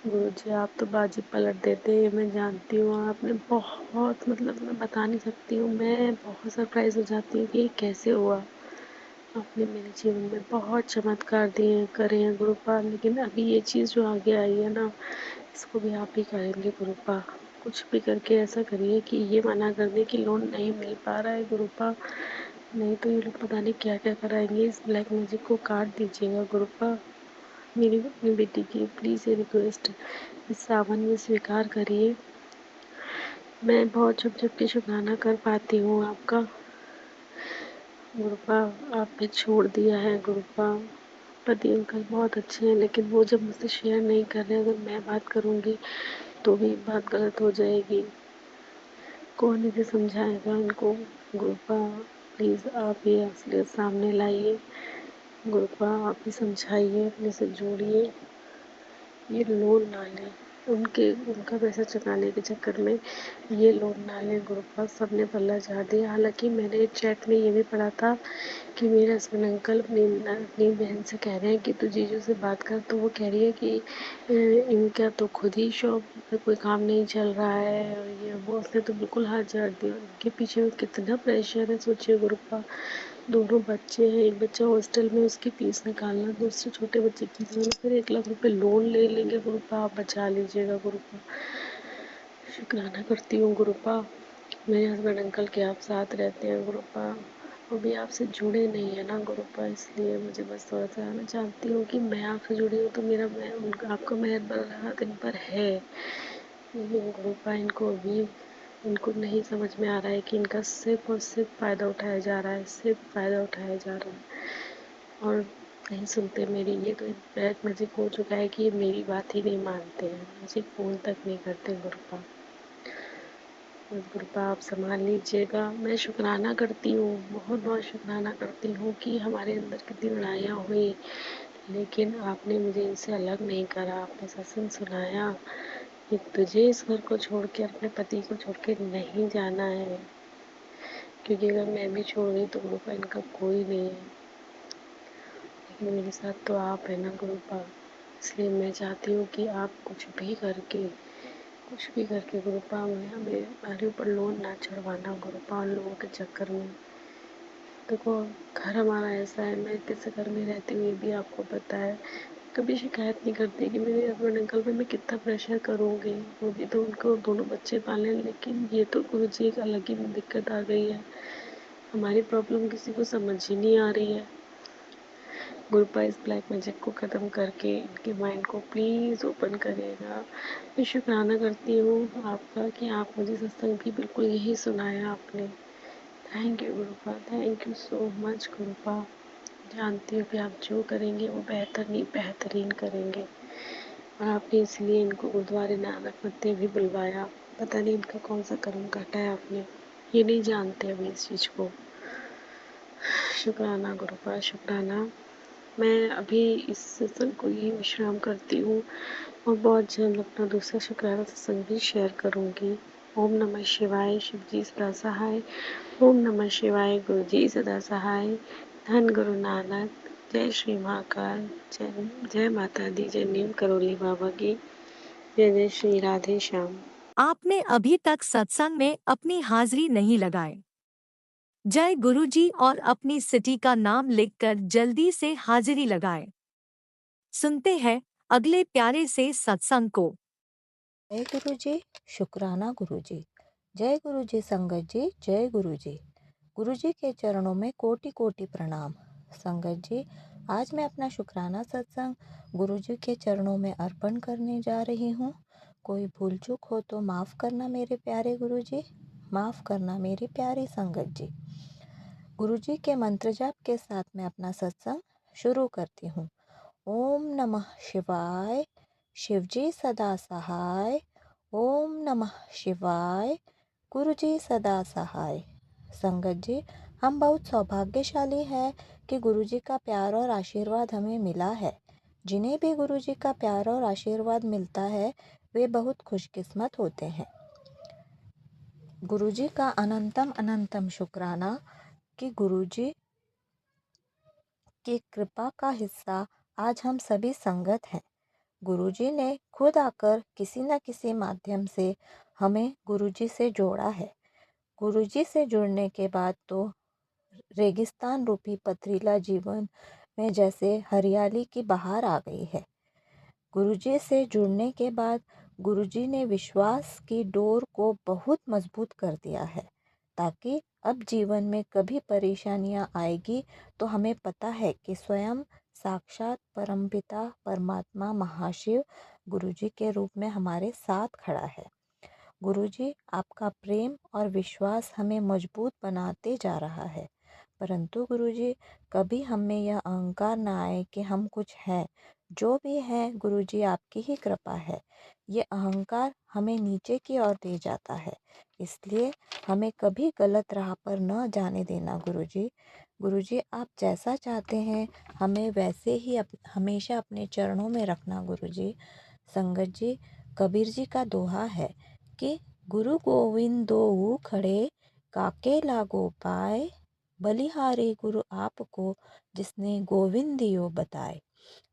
S4: गुरुजी आप तो बाजी पलट देते हैं, मैं जानती हूँ। आपने बहुत मतलब मैं बता नहीं सकती हूँ, मैं बहुत सरप्राइज़ हो जाती हूँ कि ये कैसे हुआ। आपने मेरे जीवन में बहुत चमत्कार दिए करे हैं गुरुपा, लेकिन अभी ये चीज़ जो आगे आई है ना, इसको भी आप ही करेंगे गुरुपा। कुछ भी करके ऐसा करिए कि ये मना कर दे कि लोन नहीं मिल पा रहा है गुरुपा, नहीं तो ये लोग पता नहीं क्या क्या कराएंगे। इस ब्लैक मैजिक को काट दीजिएगा गुरुपा। मेरी अपनी बेटी की प्लीज़ ये रिक्वेस्ट इस सावन में स्वीकार करिए। मैं बहुत छुप छुप के शुक्राना कर पाती हूँ आपका गुरुपा। आपने छोड़ दिया है गुरुपा। पति अंकल बहुत अच्छे हैं, लेकिन वो जब मुझसे शेयर नहीं कर रहे, अगर मैं बात करूँगी तो भी बात गलत हो जाएगी। कौन इसे समझाएगा इनको। गुरुपा प्लीज़ आप ये असलियत सामने लाइए। गुरुपा आप ही समझाइए, अपने से जोड़िए, ये लोन ना लें। उनका पैसा चुकाने के चक्कर में ये लोन ना लें गुरुपा। सबने पल्ला झाड़ दिया। हालांकि मैंने चैट में ये भी पढ़ा था कि मेरे हस्बैंड अंकल अपनी बहन से कह रहे हैं कि तू जीजू से बात कर, तो वो कह रही है कि इनका तो खुद ही शॉप पे कोई काम नहीं चल रहा है और ये वो, उसने तो बिल्कुल हाथ झाड़ दिया। उनके पीछे में कितना प्रेशर है सोचिए गुरुपा। दोनों बच्चे हैं, एक बच्चा हॉस्टल में, उसकी फीस निकालना, दूसरे छोटे बच्चे की फीस, फिर 1 लाख रुपए लोन ले लेंगे गुरुपा। आप बचा लीजिएगा गुरुपा। शुक्राना करती हूँ गुरुपा, मेरे हस्बैंड अंकल के आप साथ रहते हैं गुरुपा। वो भी आपसे जुड़े नहीं है ना गुरुपा, इसलिए मुझे बस थोड़ा सा मैं चाहती हूँ कि मैं आपसे जुड़ी हूँ तो मेरा मैं उनका आपका मेहरबान दिन पर है। लेकिन गुरुपा इनको नहीं समझ में आ रहा है कि इनका सिर्फ और सिर्फ फ़ायदा उठाया जा रहा है, सिर्फ फ़ायदा उठाया जा रहा है और नहीं सुनते मेरी। ये तो ब्लैक मैजिक हो चुका है कि ये मेरी बात ही नहीं मानते हैं, मुझे फ़ोन तक नहीं करते गुरुपा। बस गुरुपा आप संभाल लीजिएगा। मैं शुक्राना करती हूँ, बहुत बहुत शुक्राना करती हूँ कि हमारे अंदर कितनी लड़ाइयाँ हुई, लेकिन आपने मुझे इनसे अलग नहीं करा। आपने सत्संग सुनाया कि तुझे इस घर को छोड़ के, अपने पति को छोड़ के नहीं जाना है, क्योंकि अगर मैं भी छोड़ गई तो गुरुपा इनका कोई नहीं है, लेकिन मेरे साथ तो आप है ना गुरुपा। इसलिए मैं चाहती हूँ कि आप कुछ भी करके गुरुपा हमारे ऊपर लोन ना चढ़वाना गुरुपा, उन लोगों के चक्कर में। देखो घर हमारा ऐसा है, मैं किस घर में रहती हूँ ये भी आपको पता है, कभी शिकायत नहीं करते कि मेरे हस्बैंड अंकल पे मैं कितना प्रेशर करूँगी। वो भी तो उनको दोनों बच्चे पाले हैं, लेकिन ये तो गुरुजी एक अलग ही दिक्कत आ गई है। हमारी प्रॉब्लम किसी को समझ ही नहीं आ रही है। गुरुपा इस ब्लैक मैजिक को ख़त्म करके इनके माइंड को प्लीज़ ओपन करिएगा। मैं शुक्राना करती हूँ आपका कि आप मुझे सत्संग भी बिल्कुल यही सुनाया आपने। Thank you Gurupa, thank you so much Gurupa. जानती हूँ कि आप जो करेंगे वो बेहतर नहीं बेहतरीन करेंगे, और आपने इसलिए इनको गुरुद्वारे नानक फतेह भी बुलवाया। पता नहीं इनका कौन सा कर्म काटा है आपने, ये नहीं जानते अभी इस चीज़ को। शुक्राना गुरुपा, शुक्राना। मैं अभी इस सत्संग को ही विश्राम करती हूँ और बहुत जल्द अपना दूसरा शुक्राना सत्संग भी शेयर करूँगी। ओम नमः शिवाय, शिव जी सदा सहाय। ओम नमः शिवाय, गुरु जी सदा सहाय। धन गुरु नानक। जय श्री महाकाल। जय जय माता दी, जय नीम करोली बाबा की। जय जय श्री राधे श्याम।
S5: आपने अभी तक सत्संग में अपनी हाजिरी नहीं लगाई। जय गुरुजी और अपनी सिटी का नाम लिखकर जल्दी से हाजिरी लगाएं। सुनते हैं अगले प्यारे से सत्संग को।
S6: जय गुरु जी, शुक्राना गुरु जी। जय गुरु जी संगत जी, जय गुरु जी। गुरु जी के चरणों में कोटि कोटि प्रणाम। संगत जी, आज मैं अपना शुक्राना सत्संग गुरु जी के चरणों में अर्पण करने जा रही हूँ। कोई भूल चूक हो तो माफ़ करना मेरे प्यारे गुरु जी, माफ़ करना मेरी प्यारी संगत जी। गुरु जी के मंत्र जाप के साथ मैं अपना सत्संग शुरू करती हूँ। ओम नमः शिवाय, शिवजी सदा सहाय। ओम नमः शिवाय, गुरुजी सदा सहाय। संगत जी, हम बहुत सौभाग्यशाली हैं कि गुरुजी का प्यार और आशीर्वाद हमें मिला है। जिन्हें भी गुरुजी का प्यार और आशीर्वाद मिलता है वे बहुत खुशकिस्मत होते हैं। गुरुजी का अनंतम अनंतम शुक्राना कि गुरुजी की कृपा का हिस्सा आज हम सभी संगत हैं। गुरुजी ने खुद आकर किसी न किसी माध्यम से हमें गुरुजी से जोड़ा है। गुरुजी से जुड़ने के बाद तो रेगिस्तान रूपी पथरीला जीवन में जैसे हरियाली की बहार आ गई है। गुरुजी से जुड़ने के बाद गुरुजी ने विश्वास की डोर को बहुत मजबूत कर दिया है, ताकि अब जीवन में कभी परेशानियां आएगी तो हमें पता है कि स्वयं साक्षात परमपिता परमात्मा महाशिव गुरुजी के रूप में हमारे साथ खड़ा है। गुरुजी, आपका प्रेम और विश्वास हमें मजबूत बनाते जा रहा है। परंतु गुरुजी, कभी हमें यह अहंकार ना आए कि हम कुछ हैं। जो भी है गुरुजी, आपकी ही कृपा है। ये अहंकार हमें नीचे की ओर ले जाता है, इसलिए हमें कभी गलत राह पर न जाने देना गुरुजी। गुरुजी, आप जैसा चाहते हैं हमें वैसे ही हमेशा अपने चरणों में रखना गुरुजी। संगत जी, कबीर जी का दोहा है कि गुरु गोविंद दोऊ खड़े, काके लागो पाए। बलिहारी गुरु आपको, जिसने गोविंद दियो बताए।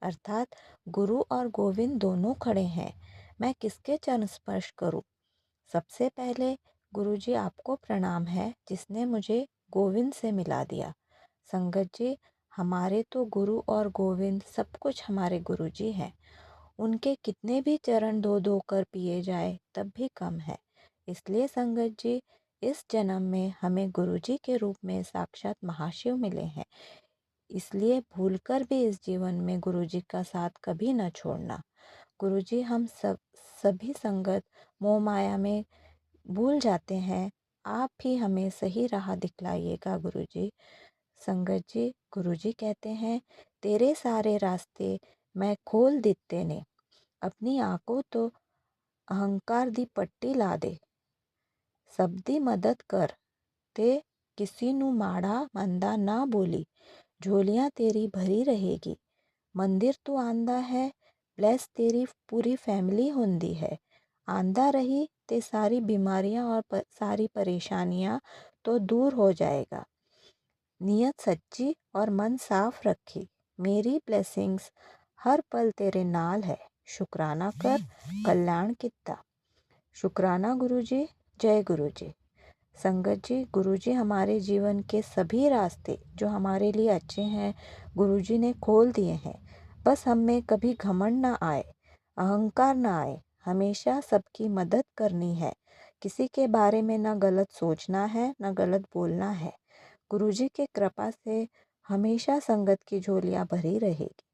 S6: अर्थात गुरु और गोविंद दोनों खड़े हैं, मैं किसके चरण स्पर्श करूं। सबसे पहले गुरुजी आपको प्रणाम है, जिसने मुझे गोविंद से मिला दिया। संगत जी, हमारे तो गुरु और गोविंद सब कुछ हमारे गुरुजी हैं। उनके कितने भी चरण धो धो कर पिए जाए तब भी कम है। इसलिए संगत जी, इस जन्म में हमें गुरुजी के रूप में साक्षात महाशिव मिले हैं। इसलिए भूलकर भी इस जीवन में गुरुजी का साथ कभी न छोड़ना। गुरुजी, हम सभी संगत मोह माया में भूल जाते हैं, आप ही हमें सही राह दिखलाइएगा गुरुजी। संगत जी, गुरुजी कहते हैं, तेरे सारे रास्ते मैं खोल दिते ने, अपनी आंखों तो अहंकार दी पट्टी ला दे। सब दी मदद कर ते किसी नू माड़ा मंदा ना बोली। झोलियाँ तेरी भरी रहेगी। मंदिर तू आंदा है, ब्लेस तेरी पूरी फैमिली होंदी है। आंदा रही ते सारी बीमारियां और सारी परेशानियां तो दूर हो जाएगा। नियत सच्ची और मन साफ रखी, मेरी ब्लेसिंग्स हर पल तेरे नाल है। शुक्राना कर, कल्याण किता। शुक्राना गुरुजी, जय गुरुजी। संगत जी, गुरुजी हमारे जीवन के सभी रास्ते जो हमारे लिए अच्छे हैं गुरुजी ने खोल दिए हैं। बस हम में कभी घमंड ना आए, अहंकार ना आए। हमेशा सबकी मदद करनी है, किसी के बारे में ना गलत सोचना है ना गलत बोलना है। गुरुजी की कृपा से हमेशा संगत की झोलियाँ भरी रहेगी।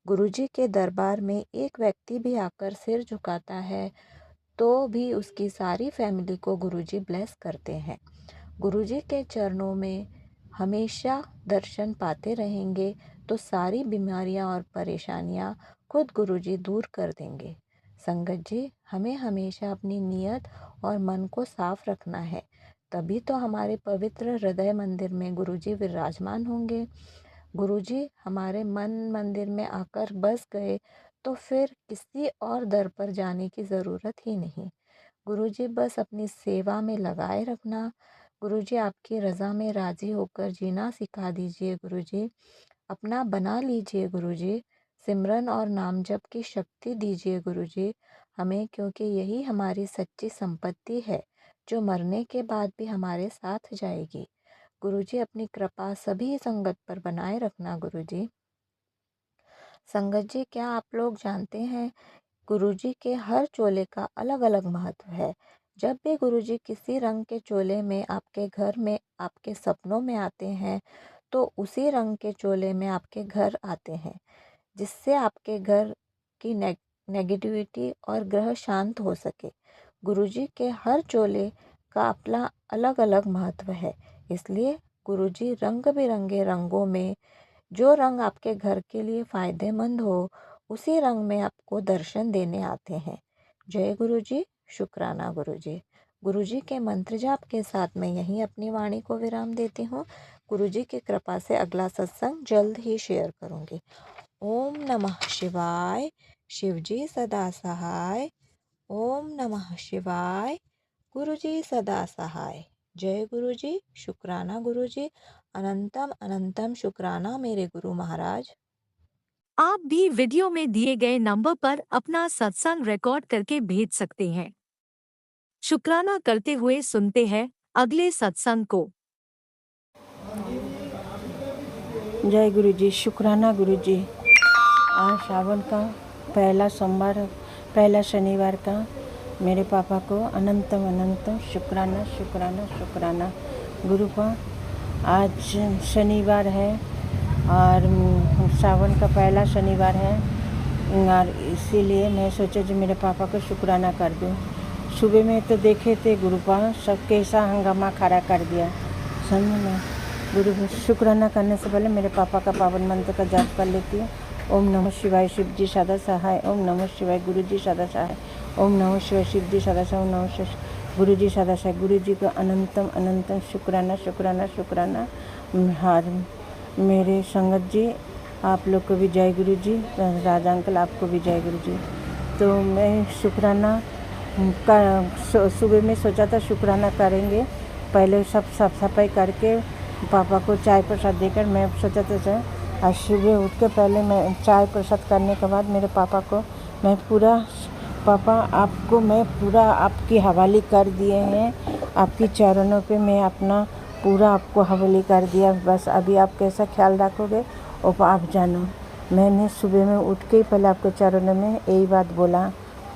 S6: गुरुजी के दरबार में एक व्यक्ति भी आकर सिर झुकाता है तो भी उसकी सारी फैमिली को गुरुजी ब्लेस करते हैं। गुरुजी के चरणों में हमेशा दर्शन पाते रहेंगे तो सारी बीमारियां और परेशानियां खुद गुरुजी दूर कर देंगे। संगत जी, हमें हमेशा अपनी नीयत और मन को साफ रखना है, तभी तो हमारे पवित्र हृदय मंदिर में गुरुजी विराजमान होंगे। गुरुजी हमारे मन मंदिर में आकर बस गए तो फिर किसी और दर पर जाने की ज़रूरत ही नहीं। गुरुजी बस अपनी सेवा में लगाए रखना। गुरुजी आपकी रज़ा में राज़ी होकर जीना सिखा दीजिए। गुरुजी अपना बना लीजिए। गुरुजी सिमरन और नाम जप की शक्ति दीजिए गुरुजी हमें, क्योंकि यही हमारी सच्ची संपत्ति है जो मरने के बाद भी हमारे साथ जाएगी। गुरुजी अपनी कृपा सभी संगत पर बनाए रखना। गुरुजी संगत जी, क्या आप लोग जानते हैं गुरुजी के हर चोले का अलग अलग महत्व है। जब भी गुरुजी किसी रंग के चोले में आपके घर में आपके सपनों में आते हैं तो उसी रंग के चोले में आपके घर आते हैं, जिससे आपके घर की नेगेटिविटी और ग्रह शांत हो सके। गुरुजी के हर चोले का अपना अलग अलग महत्व है, इसलिए गुरुजी रंग बिरंगे रंगों में जो रंग आपके घर के लिए फ़ायदेमंद हो उसी रंग में आपको दर्शन देने आते हैं। जय गुरुजी, शुक्राना गुरुजी। गुरुजी के मंत्र जाप के साथ मैं यहीं अपनी वाणी को विराम देती हूँ। गुरुजी की कृपा से अगला सत्संग जल्द ही शेयर करूँगी। ओम नमः शिवाय। शिवजी सदा सहाय। ओम नमः शिवाय। गुरुजी सदा सहाय। जय गुरुजी, शुक्राना गुरुजी। अनंतम अनंतम शुक्राना मेरे गुरु महाराज।
S5: आप भी वीडियो में दिए गए नंबर पर अपना सत्संग रिकॉर्ड करके भेज सकते हैं। शुक्राना करते हुए सुनते हैं अगले सत्संग को।
S7: जय गुरुजी, शुक्राना गुरुजी। आज सावन का पहला सोमवार, पहला शनिवार का मेरे पापा को अनंतम अनंतम शुक्राना शुक्राना शुक्राना। गुरु का आज शनिवार है और सावन का पहला शनिवार है और इसीलिए मैं सोचा जो मेरे पापा को शुक्राना कर दूं। सुबह में तो देखे थे गुरुपा सब कैसा हंगामा खड़ा कर दिया, समझ में। गुरु शुक्राना करने से पहले मेरे पापा का पावन मंत्र का जाप कर लेती हूँ। ओम नमः शिवाय शिवजी सदा सहाय। ओम नमः शिवाय गुरुजी सदा सहाय। ओम नमः शिवाय शिवजी सदा सहाय। ओम नमः शिवाय गुरुजी सदा सहाय। गुरुजी को अनंतम अनंतम शुक्राना शुक्राना शुक्राना। हर मेरे संगत जी आप लोग को भी जय गुरुजी। राजा अंकल आपको भी जय गुरुजी। तो मैं शुक्राना का सुबह में सोचा था शुक्राना करेंगे, पहले सब साफ सफाई करके पापा को चाय प्रसाद देकर मैं सोचा था आज सुबह उठ के पहले मैं चाय प्रसाद करने के बाद मेरे पापा को मैं पूरा, पापा आपको मैं पूरा आपकी हवाले कर दिए हैं, आपकी चरणों पे मैं अपना पूरा आपको हवाले कर दिया। बस अभी आप कैसा ख्याल रखोगे और आप जानो। मैंने सुबह में उठ के ही पहले आपके चरणों में यही बात बोला,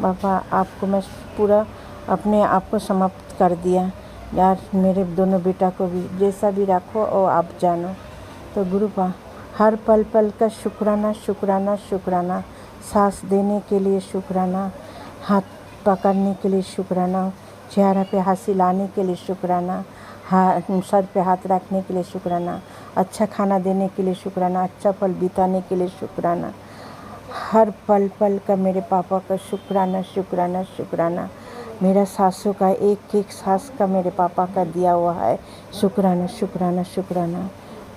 S7: पापा आपको मैं पूरा अपने आप को समाप्त कर दिया यार, मेरे दोनों बेटा को भी जैसा भी रखो और आप जानो। तो गुरुपा हर पल पल का शुक्राना शुक्राना शुक्राना। सांस देने के लिए शुक्राना, हाथ पकड़ने के लिए शुक्राना, चेहरा पे हंसी लाने के लिए शुक्राना, सर पे हाथ रखने के लिए शुक्राना, अच्छा खाना देने के लिए शुक्राना, अच्छा पल बिताने के लिए शुक्राना। हर पल पल का मेरे पापा का शुक्राना शुक्राना शुक्राना। मेरा सासों का एक एक सास का मेरे पापा का दिया हुआ है, शुक्राना शुक्राना शुक्राना।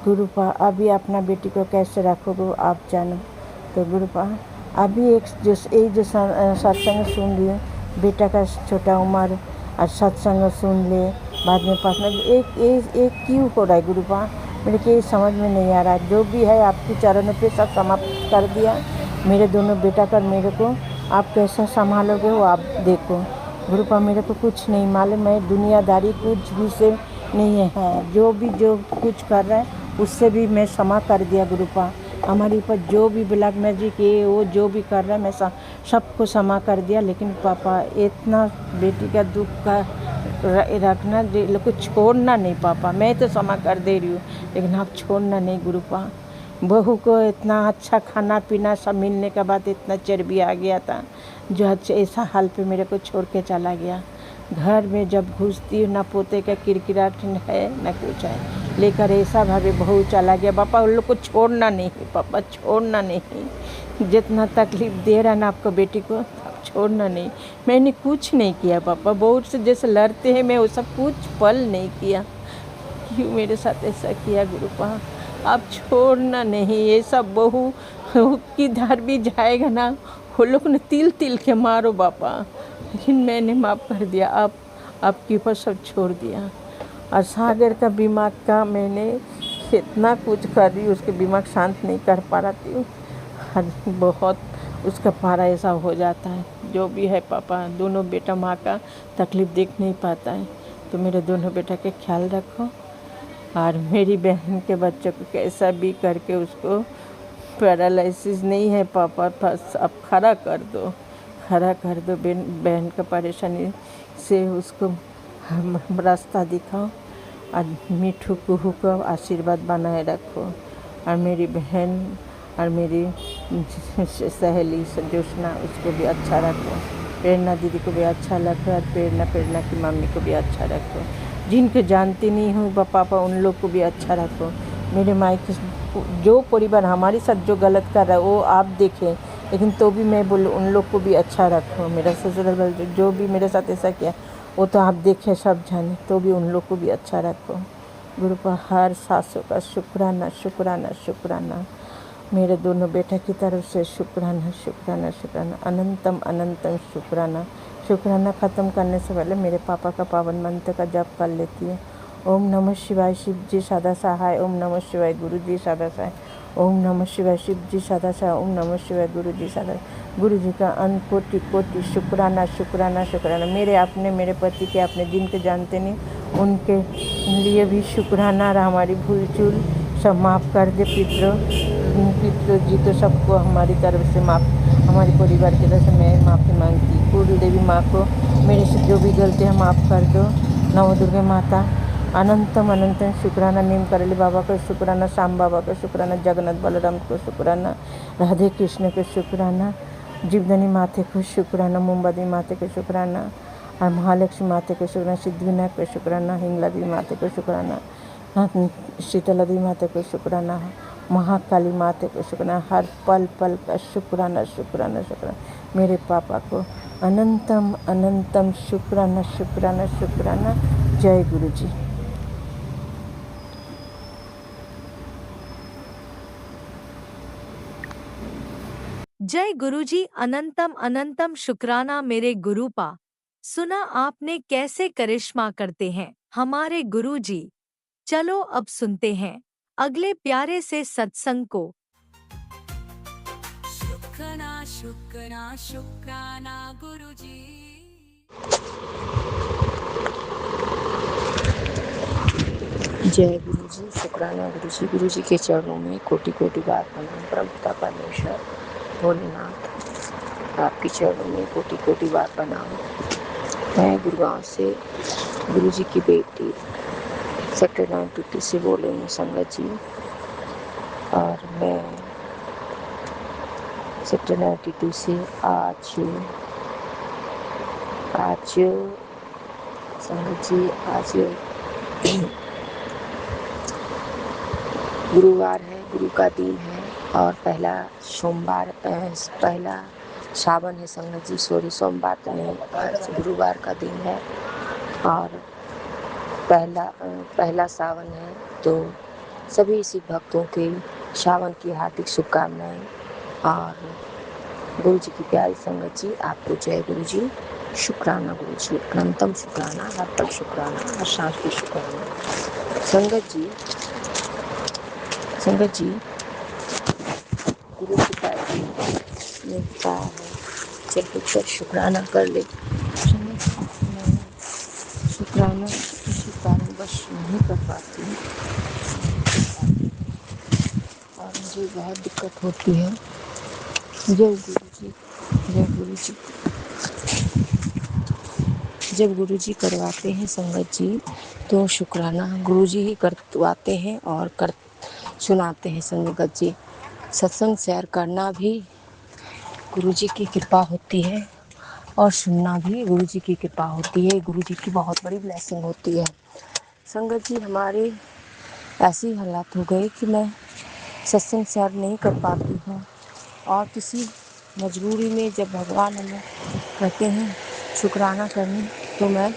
S7: गुरुपा अभी अपना बेटी को कैसे रखोगे आप जानो। तो गुरुपा अभी एक जो सत्संग सुन लिए, बेटा का छोटा उम्र और सत्संग सुन ले, बाद में पास में एक क्यों हो रहा है गुरुपा, मेरे को समझ में नहीं आ रहा। जो भी है आपकी चरणों पे सब समाप्त कर दिया। मेरे दोनों बेटा का मेरे को आप कैसा संभालोगे वो आप देखो। गुरुपा मेरे को कुछ नहीं मालूम है, दुनियादारी कुछ भी से नहीं है, जो कुछ कर रहा है उससे भी मैं क्षमा कर दिया गुरुपा। हमारे ऊपर जो भी ब्लैक मैजिक ये वो जो भी कर रहा है मैं सबको क्षमा कर दिया। लेकिन पापा इतना बेटी का दुख का रखना को छोड़ना नहीं पापा। मैं तो क्षमा कर दे रही हूँ लेकिन आप छोड़ना नहीं गुरुपा। बहू को इतना अच्छा खाना पीना सब मिलने के बाद इतना चर्बी आ गया था जो अच्छा ऐसा हाल पे मेरे को छोड़ के चला गया। घर में जब घुसती हूँ ना पोते का किरकिराट है ना कुछ है, लेकर ऐसा भाभी बहू चला गया। पापा उन लोग को छोड़ना नहीं पापा, छोड़ना नहीं। जितना तकलीफ दे रहा ना आपको बेटी को आप छोड़ना नहीं। मैंने कुछ नहीं किया पापा, बहू से जैसे लड़ते हैं मैं वो सब कुछ पल नहीं किया। क्यों मेरे साथ ऐसा किया गुरुपा? आप छोड़ना नहीं। ये सब बहू की धार भी जाएगा ना वो लोग ने तिल तिल के मारो पापा, लेकिन मैंने माफ़ कर दिया। आपके ऊपर सब छोड़ दिया। और सागर का दिमाग का मैंने इतना कुछ कर रही, उसके दिमाग शांत नहीं कर पा रही हूँ। बहुत उसका पारा ऐसा हो जाता है। जो भी है पापा, दोनों बेटा माँ का तकलीफ़ देख नहीं पाता है, तो मेरे दोनों बेटा के ख्याल रखो। और मेरी बहन के बच्चों को कैसा भी करके उसको पैरालिसिस नहीं है पापा, बस अब खड़ा कर दो, खड़ा कर दो। बहन का परेशानी से उसको रास्ता दिखाओ और मिठू कुहू को आशीर्वाद बनाए रखो। और मेरी बहन और मेरी सहेली जोशना उसको भी अच्छा रखो। प्रेरणा दीदी को भी अच्छा रखो और प्रेरणा की मम्मी को भी अच्छा रखो। जिनको जानती नहीं हूँ पापा उन लोग को भी अच्छा रखो। मेरे मायके जो परिवार हमारे साथ जो गलत कर रहा है वो आप देखें, लेकिन तो भी मैं बोलूँ उन लोग को भी अच्छा रखो। मेरा ससुराल जो भी मेरे साथ ऐसा किया वो तो आप देखें सब जाने, तो भी उन लोग को भी अच्छा रखो। गुरु पर हर सासों का शुक्राना शुक्राना शुक्राना। मेरे दोनों बेटा की तरफ से शुक्राना शुक्राना शुक्राना, अनंतम अनंतम शुक्राना। शुक्राना ख़त्म करने से पहले मेरे पापा का पावन मंत्र का जप कर लेती है। ओम नमः शिवाय शिव जी सदा सहाय, ओम नमः शिवाय गुरु जी सदा सहाय, ओम नमः शिवाय शिव जी सदा सहाय, ओम नमः शिवाय गुरु जी सदा। गुरु जी का अन कोटि कोटि शुक्राना शुक्राना शुक्राना। मेरे अपने मेरे पति के अपने जिनके जानते नहीं उनके लिए भी शुक्राना। हमारी भूल चूल सब माफ़ कर दे। पितरों जी तो सबको हमारी तरफ से माफ़, हमारे परिवार की तरफ से मैं माफ़ी मांगती। कुल देवी माँ को मेरे से जो भी गलती है माफ़ कर दो। नव दुर्गा माता अनंतम अनंतम शुक्राना। नीम करेली बाबा को शुक्राना, श्याम बाबा को शुक्राना, जगन्नाथ बलराम को शुक्राना, राधे कृष्ण को शुक्राना, जीवदानी माते को शुक्राना, मोमबत्ती माते को शुक्राना, और महालक्ष्मी माते को शुक्राना, सिद्धिविनायक को शुक्राना, हिंगला देवी माते को शुक्राना, शीतला देवी माते को शुक्राना, महाकाली माते को शुक्राना। हर पल पल का शुक्राना शुक्राना शुक्राना। मेरे पापा को अनंतम अनंतम शुक्राना शुक्राना शुक्राना। जय गुरु जी।
S5: जय गुरुजी। अनंतम अनंतम शुक्राना मेरे गुरुपा। सुना आपने कैसे करिश्मा करते हैं हमारे गुरुजी। चलो अब सुनते हैं अगले प्यारे से सत्संग को।
S3: शुक्राना शुक्राना शुक्राना गुरुजी।
S4: जय गुरु जी। शुक्राना गुरु जी। गुरु जी के चरणों में कोटि कोटि बार प्रणाम। प्रभुता परमेश्वर भोलेनाथ आपके चरणों में कोटि कोटि बार प्रणाम। मैं गुड़गांव से गुरु जी की बेटी सेक्टर 950 से बोल रही हूँ संगत जी। और मैं सेक्टर 92 से आज संगत जी आज गुरुवार है, गुरु का दिन है और पहला सोमवार पहला सावन है संगत जी। सॉरी सोमवार तो नहीं, आज गुरुवार का दिन है और पहला सावन है। तो सभी शिव भक्तों के सावन की हार्दिक शुभकामनाएं। और गुरु जी की प्यारी संगत जी आपको जय गुरु जी। शुक्राना गुरु जी। अनंतम शुक्राना, हर पल शुक्राना, हर सांस की शुक्राना। संगत जी गुरु की प्यारी ने कहा है जब उत्तर शुक्राना कर ले। शुक्राना किसी कारणवश नहीं कर पाती और
S7: मुझे बहुत दिक्कत होती है। जय गुरु जी, जय गुरु जी। जब गुरु जी करवाते हैं संगत जी तो शुक्राना गुरु जी ही करवाते हैं और कर सुनाते हैं संगत जी। सत्संग शेयर करना भी गुरु जी की कृपा होती है और सुनना भी गुरु जी की कृपा होती है। गुरु जी की बहुत बड़ी ब्लेसिंग होती है। संगत जी हमारी ऐसी हालात हो गई कि मैं सत्संग शेयर नहीं कर पाती हूँ और किसी मजबूरी में जब भगवान हमें कहते हैं शुक्राना करने तो मैं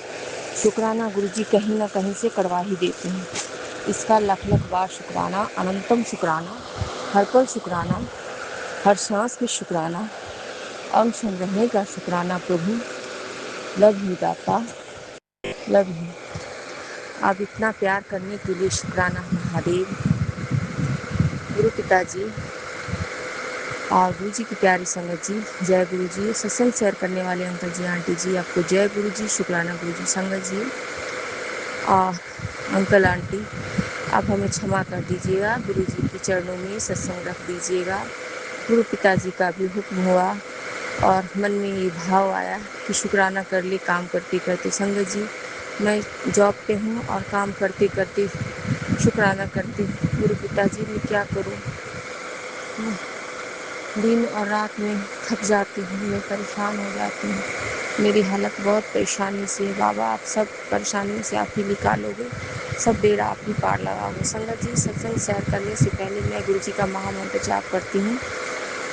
S7: शुक्राना गुरु जी कहीं ना कहीं से करवा ही देती हूँ। इसका लख लख बार शुक्राना, अनंतम शुक्राना, हर पल शुक्राना, हर सांस में शुक्राना, अनशन रहने का शुक्राना प्रभु। लव यू दाता, लव यू। आप इतना प्यार करने के लिए शुक्राना महादेव। गुरु पिताजी और गुरु जी की प्यारी संगत जी, जय गुरु जी। सत्संग शेयर करने वाले अंकल जी, आंटी जी, आपको जय गुरु जी, शुक्राना गुरु जी। संगत जी अंकल आंटी, आप हमें क्षमा कर दीजिएगा। गुरु जी के चरणों में सत्संग रख दीजिएगा। गुरु पिताजी का भी हुक्म हुआ और मन में ये भाव आया कि शुक्राना कर ले काम करते करते। संगत जी मैं जॉब पे हूँ और काम करते करते शुक्राना करती हूँ। गुरु पिताजी मैं क्या करूँ, दिन और रात में थक जाती हूँ, मैं परेशान हो जाती हूँ। मेरी हालत बहुत परेशानी से है बाबा, आप सब परेशानियों से आप ही निकालोगे, सब बेड़ा आप ही पार लगाओगे। संगत जी सत्संग शेयर करने से पहले मैं गुरु जी का महामंत्र जाप करती हूँ।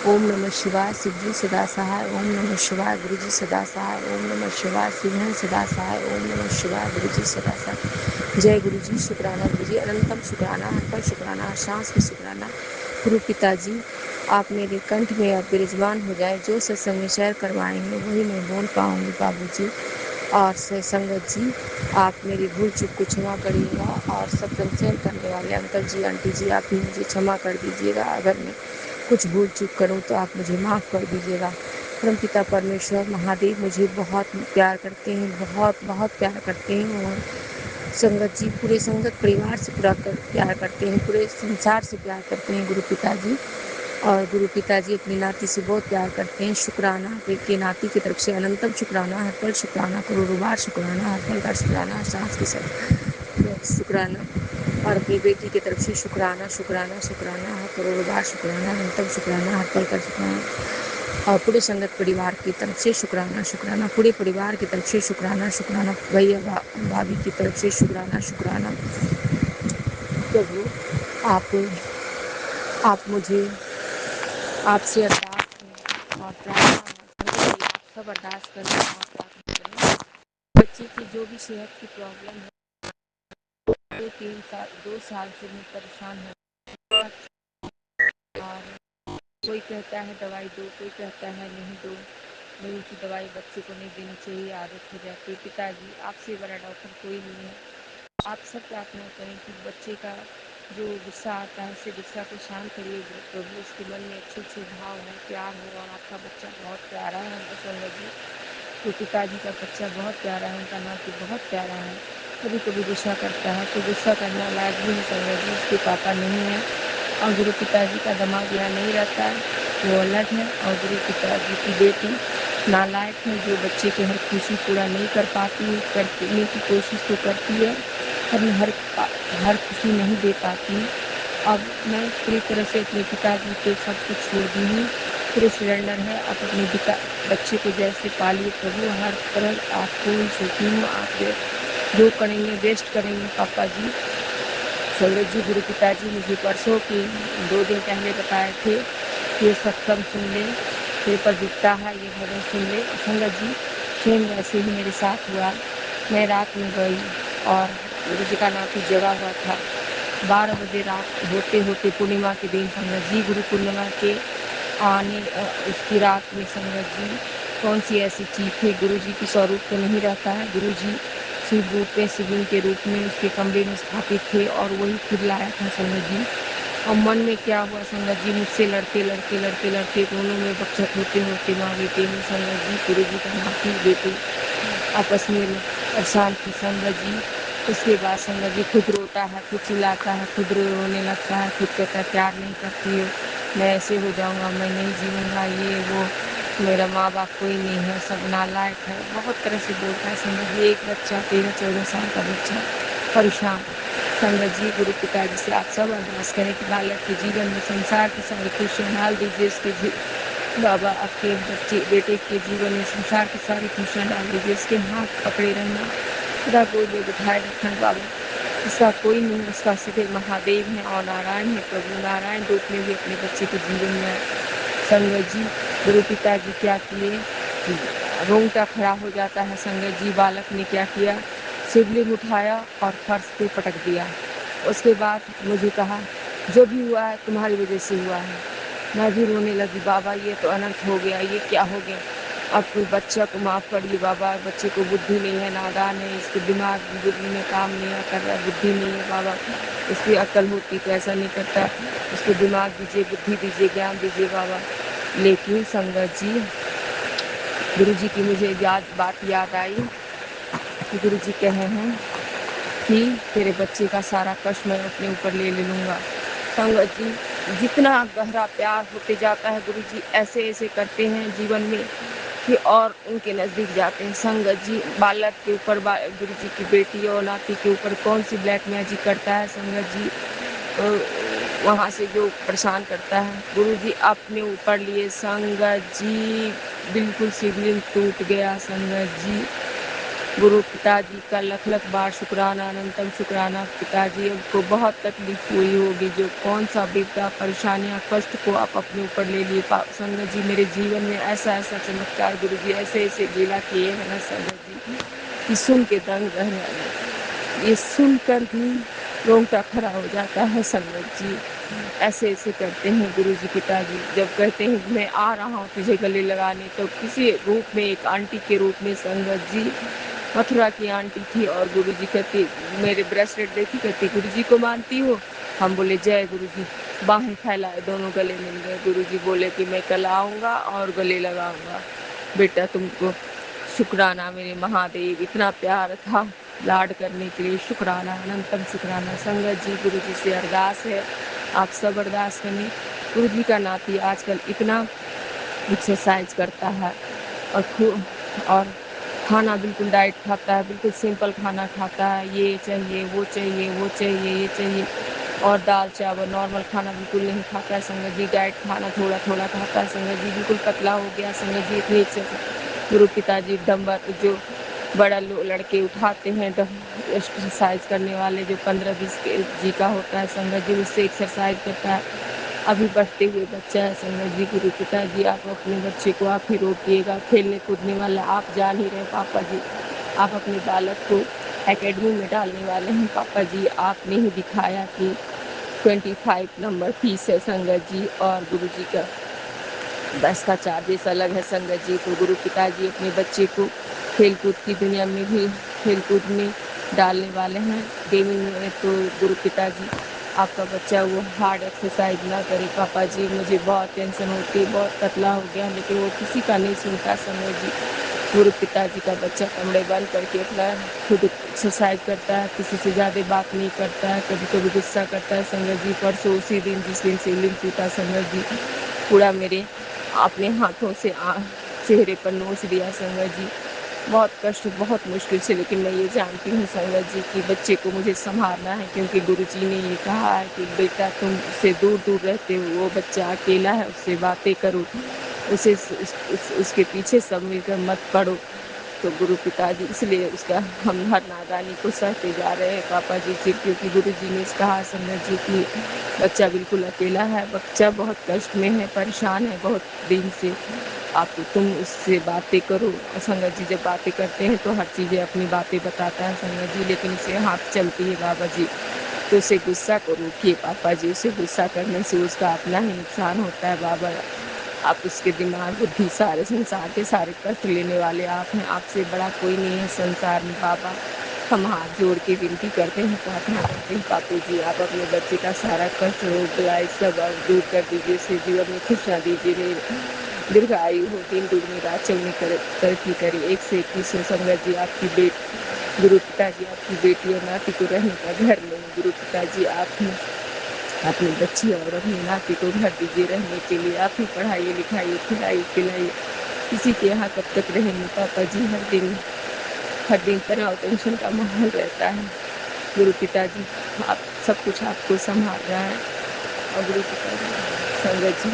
S7: ओम नमः शिवाय, शिव जी सदा सहाय। ओम नमः शिवाय, गुरु जी सदा सहाय। ओम नमः शिवाय, शिव सदा सहाय। ओम नमः शिवाय, गुरु जी सदा सहाय। जय गुरु जी, शुक्राना गुरु जी, अनंतम शुक्राना, हर पल शुक्राना, हर सांस में शुक्राना। गुरु पिताजी आप मेरे कंठ में अब विराजमान हो जाए। जो सत्संग में शेयर करवाएंगे वही मैं बोल पाऊँगी बाबू जी। और संगत जी आप मेरी भूल चूक को क्षमा करिएगा और सत्संग शेयर करने वाले अंकल जी, आंटी जी, आप भी मुझे क्षमा कर दीजिएगा। अगर मैं कुछ भूल चूक करूं तो आप मुझे माफ़ कर दीजिएगा। परमपिता परमेश्वर महादेव मुझे बहुत प्यार करते हैं, बहुत बहुत प्यार करते हैं और संगत जी पूरे संगत परिवार से पूरा प्यार करते हैं, पूरे संसार से प्यार करते हैं गुरु पिताजी। और गुरु पिताजी अपनी नाती से बहुत प्यार करते हैं। शुक्राना के नाती की तरफ से अनंतम शुक्राना, हर पल शुक्राना, करोड़ों बार शुक्राना, हर पल का शुक्राना, हर सांस के साथ शुक्राना। और अपनी बेटी की तरफ से शुक्राना शुक्राना शुक्राना, हर करोड़ों बार शुक्राना, अनंतम शुक्राना, हर पल का शुक्राना। और पूरे संगत परिवार की तरफ से शुक्राना शुक्राना, पूरे परिवार की तरफ से शुक्राना शुक्राना, भैया भाभी की तरफ से शुक्राना शुक्राना। प्रभु आप मुझे आपसे अरदास करें और प्रार्थना है, आप सब अरदास करें और प्रार्थना करें। बच्चे की जो भी सेहत की प्रॉब्लम है, 2 साल से मैं परेशान हूँ और कोई कहता है दवाई दो, कोई कहता है नहीं दो, नहीं की दवाई बच्चे को नहीं देनी चाहिए, आदत हो जाती है। पिताजी आपसे बड़ा डॉक्टर कोई नहीं है। आप सब प्रार्थना करें कि बच्चे का जो गुस्सा आता है उसे गुस्सा को शांत करिए प्रभु, उसके मन में अच्छे अच्छे भाव हो, प्यार हो। और आपका बच्चा बहुत प्यारा है हमको संगत जी, तो पिताजी का बच्चा बहुत प्यारा है, उनका नाती बहुत प्यारा है। कभी कभी गुस्सा करता है तो गुस्सा करना लायक भी है संगत जी, उसके पापा नहीं है। और गुरु पिताजी का दिमाग यहाँ नहीं रहता है, वो अलग है। और गुरु पिताजी की बेटी नालायक है, जो बच्चे की हर खुशी पूरा नहीं कर पाती है, करने की कोशिश तो करती है पर हर खुशी नहीं दे पाती। अब मैं पूरी तरह से अपने पिताजी पे सब कुछ छोड़ दी हूँ, पूरे सिलेंडर है। आप अपने बच्चे को जैसे पालिए प्रभु, हर तरह आपको ही सोती हूँ। आप जो करेंगे बेस्ट करेंगे पापा जी। संगत जी गुरु पिताजी मुझे परसों की 2 दिन पहले बताए थे कि ये सत्संग सुन ले, पेपर दिखता है ये भजन सुन ले। संगत जी सेम वैसे ही मेरे साथ हुआ। मैं रात में गई और गुरु जी का नाती जगा हुआ था। 12 बजे रात होते होते पूर्णिमा के दिन संगत जी, गुरु पूर्णिमा के आने उसकी रात में संगत जी कौन सी ऐसी चीज़ थी, गुरु जी की स्वरूप तो नहीं रहता है। गुरु जी शिव रूप में, शिवलिंग के रूप में उसके कमरे में स्थापित थे और वही फिर लाया था संगत जी। और मन में क्या हुआ संगत जी, मुझसे लड़ते लड़ते लड़ते लड़ते दोनों में बकझक होते होते माँ बेटे में संगत जी, गुरु जी का नाती बेटी आपस में परेशान थी संगत जी।
S8: उसके बाद संगत जी खुद रोता है, खुद चिल्लाता है, खुद रोने लगता है, खुद कहता है प्यार नहीं करती हो, मैं ऐसे हो जाऊँगा, मैं नहीं जीऊँगा, ये वो, मेरा माँ बाप कोई नहीं है, सब नालायक है, बहुत तरह से बोलता है संगत जी। एक बच्चा 13-14 साल का बच्चा परेशान। संगत जी गुरु पिताजी से आप सब अरदास करें कि बालक के जीवन में संसार की सारी खुशियाँ डाल दीजिए। इसके बाबा आपके बच्चे बेटे के जीवन में संसार की सारी खुशियाँ डाल दीजिए। इसके हाथ पकड़े रहना, खुदा गोद में बिठाए रखना बाबा। इसका कोई नहीं, उसका सीधे महादेव है और नारायण है, प्रभु नारायण रूप में भी अपने बच्चे के जीवन में आए। संगत जी गुरु पिताजी क्या किए, रोंगटा खड़ा हो जाता है। संगत जी बालक ने क्या किया, शिवलिंग उठाया और फर्श पे पटक दिया। उसके बाद मुझे कहा जो भी हुआ है तुम्हारी वजह से हुआ है। मैं भी रोने लगी, बाबा ये तो अनर्थ हो गया, ये क्या हो गया। अब कोई बच्चा को माफ़ करिए बाबा, बच्चे को बुद्धि नहीं है, नादान है, इसके दिमाग बुद्धि में काम नहीं कर रहा, बुद्धि नहीं है बाबा। इसकी अकल होती तो ऐसा नहीं करता। इसको दिमाग दीजिए, बुद्धि दीजिए, ज्ञान दीजिए बाबा। लेकिन संगत जी गुरु जी की मुझे बात याद आई कि गुरु जी कहे हैं कि तेरे बच्चे का सारा कष्ट मैं अपने ऊपर ले लूँगा। संगत जी जितना गहरा प्यार होते जाता है गुरु जी ऐसे ऐसे करते हैं जीवन में कि और उनके नज़दीक जाते हैं। संगत जी बालक के ऊपर गुरु जी की बेटी और नाती के ऊपर कौन सी ब्लैक मैजिक करता है संगत जी, वहाँ से जो परेशान करता है गुरु जी अपने ऊपर लिए। संगत जी बिल्कुल शिवलिंग टूट गया। संगत जी गुरु पिताजी का लख लख बार शुक्राना, अनंतम शुक्राना। पिताजी को बहुत तकलीफ हुई होगी, जो कौन सा विपदा परेशानियाँ कष्ट को आप अपने ऊपर ले लिए। संगत जी मेरे जीवन में ऐसा ऐसा चमत्कार गुरु जी ऐसे ऐसे लीला किए हैं ना संगत जी कि सुन के दंग रह गए। ये सुनकर भी रोंगटा खड़ा हो जाता है। संगत जी ऐसे ऐसे करते हैं गुरु जी पिताजी। जब कहते हैं मैं आ रहा हूँ तुझे गले लगाने, तो किसी रूप में एक आंटी के रूप में संगत जी मथुरा की आंटी थी और गुरु जी कहती मेरे ब्रेसलेट देखी, कहती गुरु जी को मानती हो। हम बोले जय गुरु जी, बाहें फैलाए, दोनों गले मिल गए। गुरु जी बोले कि मैं कल आऊँगा और गले लगाऊंगा। बेटा तुमको शुक्राना मेरे महादेव, इतना प्यार था लाड करने के लिए, शुक्राना, अनंतम शुक्राना। संगत जी गुरु जी से अरदास है, आप सब अरदास करें। गुरु जी का नाती आजकल इतना एक्सरसाइज करता है और खाना बिल्कुल डाइट खाता है, बिल्कुल सिंपल खाना खाता है। ये चाहिए, वो चाहिए, वो चाहिए, ये चाहिए, और दाल चावल नॉर्मल खाना बिल्कुल नहीं खाता है। संगत जी डाइट खाना थोड़ा थोड़ा खाता है। संगत जी बिल्कुल पतला हो गया। संगत जी इतनी गुरु पिताजी डंबर जो बड़ा लड़के उठाते हैं एक्सरसाइज करने वाले, जो 15-20 kg का होता है, संगत जी उससे एक्सरसाइज करता है। अभी बढ़ते हुए बच्चा है। संगत जी गुरु पिताजी आप अपने बच्चे को आप ही रोकिएगा, खेलने कूदने वाला आप जान ही रहे पापा जी। आप अपने बालक को एकेडमी में डालने वाले हैं पापा जी। आपने ही दिखाया कि 25 नंबर फीस है संगत जी, और गुरु जी का 10 का चार्जेस अलग है संगत जी। तो गुरु पिताजी अपने बच्चे को खेलकूद की दुनिया में भी खेलकूद में डालने वाले हैं, गेमिंग में। तो गुरु पिताजी आपका बच्चा वो हार्ड एक्सरसाइज ना करे पापा जी। मुझे बहुत टेंशन होती है, बहुत पतला हो गया, लेकिन वो किसी का नहीं सुनता संगत जी। गुरु पिताजी का बच्चा कमरे बंद करके अपना खुद एक्सरसाइज करता है, किसी से ज़्यादा बात नहीं करता है, कभी कभी गुस्सा करता है संगत जी। परसों उसी दिन जिस दिन शिवलिंग टूटा संगत जी, पूरा मेरे अपने हाथों से चेहरे पर नोच दिया संगत जी। बहुत कष्ट, बहुत मुश्किल से, लेकिन मैं ये जानती हूँ संगत जी कि बच्चे को मुझे संभालना है, क्योंकि गुरुजी ने ये कहा है कि बेटा तुम उससे दूर दूर रहते हो, वो बच्चा अकेला है, उससे बातें करो, उसे उसके पीछे सब मिलकर मत पड़ो। तो गुरु पिताजी इसलिए उसका हम हर नादानी को सहते जा रहे हैं पापा जी से, क्योंकि गुरु जी ने कहा संगत जी कि बच्चा बिल्कुल अकेला है, बच्चा बहुत कष्ट में है, परेशान है बहुत दिन से। आप तुम उससे बातें करो। और संगत जी जब बातें करते हैं तो हर चीज़ें अपनी बातें बताता है संगत जी, लेकिन उसे हाथ चलती है बाबा जी। तो उसे गुस्सा को रोकिए पापा जी, उसे गुस्सा करने से उसका अपना ही नुकसान होता है बाबा। आप उसके दिमाग बुद्धि सारे संसार के सारे कष्ट लेने वाले आप हैं, आपसे बड़ा कोई नहीं है संसार में बाबा। हम हाथ जोड़ के विनती करते हैं, प्रार्थना करते हैं पापा जी, आप अपने बच्चे का सारा कष्ट रोग बुलाई सब आप दूर कर दीजिए, उसे जीवन में खुशियाँ दीजिए, दीर्घायु हो, दिन दुगनी रात चौगनी तरक्की करे, 1 से 21 हो संगत जी। आपकी गुरु पिताजी आपकी बेटी और नाती को रहने का घर नहीं, गुरु पिताजी आप अपनी बच्ची और अपनी नाती को घर दीजिए रहने के लिए, आप ही पढ़ाइए लिखाइए खिलाइए पिलाइए। किसी के यहाँ कब तक रहेंगे पापा जी, हर दिन तनाव टेंशन का माहौल रहता है। गुरु पिताजी आप सब कुछ आपको संभाल रहा है। और गुरु पिताजी संगत जी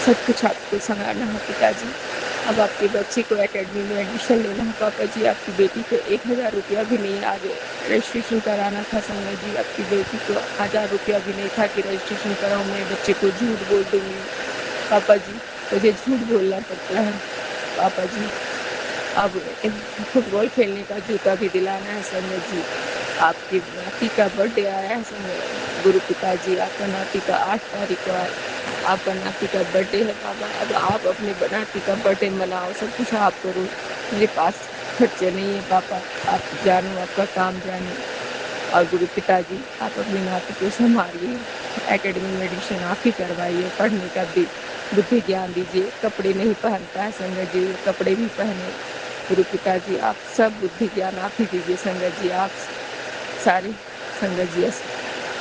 S8: सब कुछ आपको संभालना है पिताजी। अब आपके बच्चे को एकेडमी में एडमिशन लेना है पापा जी, आपकी बेटी को 1000 रुपया भी नहीं, आज रजिस्ट्रेशन कराना था संगत जी, आपकी बेटी को 1000 रुपया भी नहीं था कि रजिस्ट्रेशन कराऊँ। मैं बच्चे को झूठ बोल दूँगी पापा जी, मुझे झूठ बोलना पड़ता है पापा जी। अब फुटबॉल खेलने का जूता भी दिलाना है संगत जी। आपकी नाती का बर्थडे आया है संगत गुरु पिताजी, आपका नाती का 8 तारीख को आपका नाती का बर्थडे है पापा। अब आप अपने नाती का बर्थडे मनाओ, सब कुछ आप करो, मेरे पास खर्चे नहीं है पापा, आप जानो, आपका काम जाने। और गुरु पिताजी आप अपने नाती को संभालिए, एकेडमी में एडमिशन आप ही करवाइए, पढ़ने का भी बुद्धि ज्ञान दीजिए। कपड़े नहीं पहनता है संगत जी, कपड़े भी पहने। गुरु पिताजी आप सब बुद्धि ज्ञान आप ही दीजिए संगत जी, आप सारे संगत जी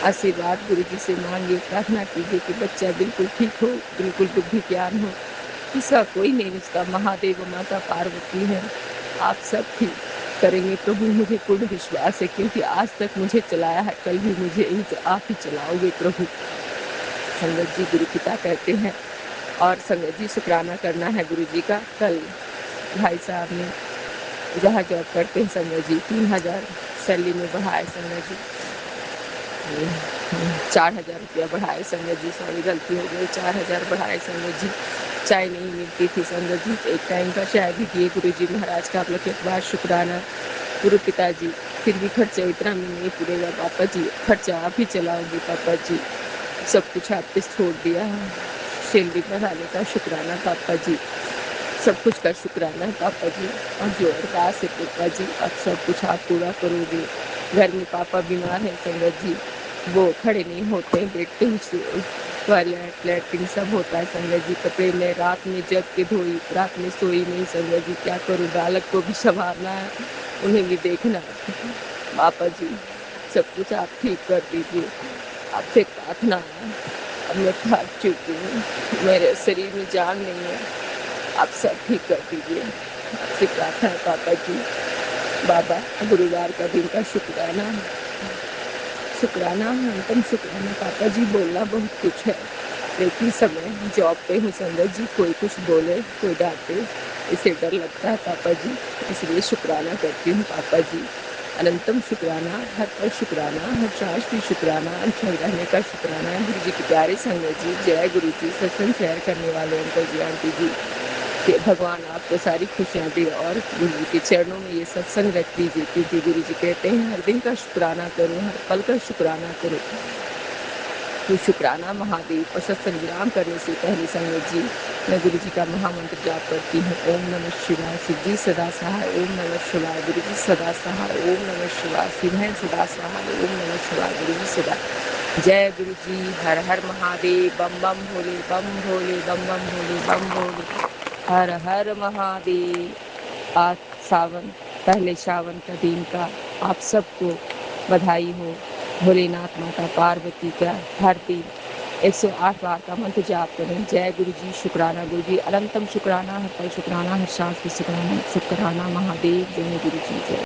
S8: आशीर्वाद गुरु जी से मांगिए, प्रार्थना कीजिए कि बच्चा बिल्कुल ठीक हो, बिल्कुल बुद्धि ज्ञान हो। इसका कोई नहीं, उसका महादेव माता पार्वती है, आप सब ठीक करेंगे प्रभु, मुझे पूर्ण विश्वास है, क्योंकि आज तक मुझे चलाया है, कल भी मुझे आप ही चलाओगे प्रभु। संगत जी गुरु पिता कहते हैं। और संगत जी शुक्राना करना है गुरु जी का। कल भाई साहब ने जहाँ जॉब करते हैं संगत जी 3000 सैलरी में बढ़ाए संगत जी, 4000 रुपया बढ़ाए संगत जी, सॉरी गलती हो गई, 4000 बढ़ाए संगत जी। चाय नहीं मिलती थी संगत जी, एक टाइम का चाय भी दिए गुरु जी महाराज का, आप लोग के बाद शुक्राना गुरु पिताजी। फिर भी खर्चा इतना में नहीं पूरेगा पापा जी, खर्चा आप ही चलाओगे पापा जी, सब कुछ आप पे छोड़ दिया है। सैलरी बढ़ाने का शुक्राना पापा जी, सब कुछ का शुक्राना है पापा जी। और जो अरदास है पापा जी, अब सब कुछ आप पूरा करोगे। घर में पापा बीमार हैं संगत जी, वो खड़े नहीं होते, बैठते ही टॉयलेट लैट्रिन सब होता है संगत जी। कपड़े में रात में जग के धोई, रात में सोई नहीं संगत जी, क्या करूँ, बालक को भी संभालना है, उन्हें भी देखना है पापा जी, सब कुछ आप ठीक कर दीजिए। आपसे प्रार्थना है, अब मैं थक चुकी हूँ, मेरे शरीर में जान नहीं है, आप सब ठीक कर दीजिए, आपसे प्रार्थना है पापा जी। बाबा गुरुवार का दिन का शुक्राना अंतिम शुक्राना पापा जी, बोलना बहुत कुछ है, लेकिन समय जॉब पे हूँ संगत जी, कोई कुछ बोले कोई डांटे इसे डर लगता है पापा जी, इसलिए शुक्राना करती हूँ पापा जी। अनंतम शुक्राना, हर पल शुक्राना, हर सांस भी शुक्राना, अनछल रहने का शुक्राना। गुरु जी के प्यारे संगत जी, जय गुरु जी। सत्संग शेयर करने वाले अंकल जी आंटी जी, कि भगवान आपको सारी खुशियाँ दे और गुरु जी के चरणों में ये सत्संग रख दीजिए, क्योंकि गुरु जी कहते हैं हर दिन का शुक्राना करो, हर पल का शुक्राना करो। तो शुक्राना महादेव। और सत्संग विराम करने से पहले संगत जी मैं गुरु जी का महामंत्र जाप करती हूँ। ओम नमः शिवाय, शिव जी सदा सहाय, ओम नमः शिवाय, गुरु जी सदा सहाय, ओम नमः शिवाय, शिव है सदा सहाय, ओम नमः शिवाय, गुरु जी सदा। जय गुरु जी, हर हर महादेव, बम बम भोले, बम भोले, बम बम भोले, बम भोले, हर हर महादेव। आज पहले सावन का दिन का आप सबको बधाई हो। भोलेनाथ माता पार्वती का हर दिन 108 बार का मंत्र जाप करें। जय गुरु जी, शुक्राना गुरु जी, अनंतम शुक्राना, हर पल शुक्राना, हर सांस भी शुक्राना, शुक्राना महादेव। जय गुरु जी, जय।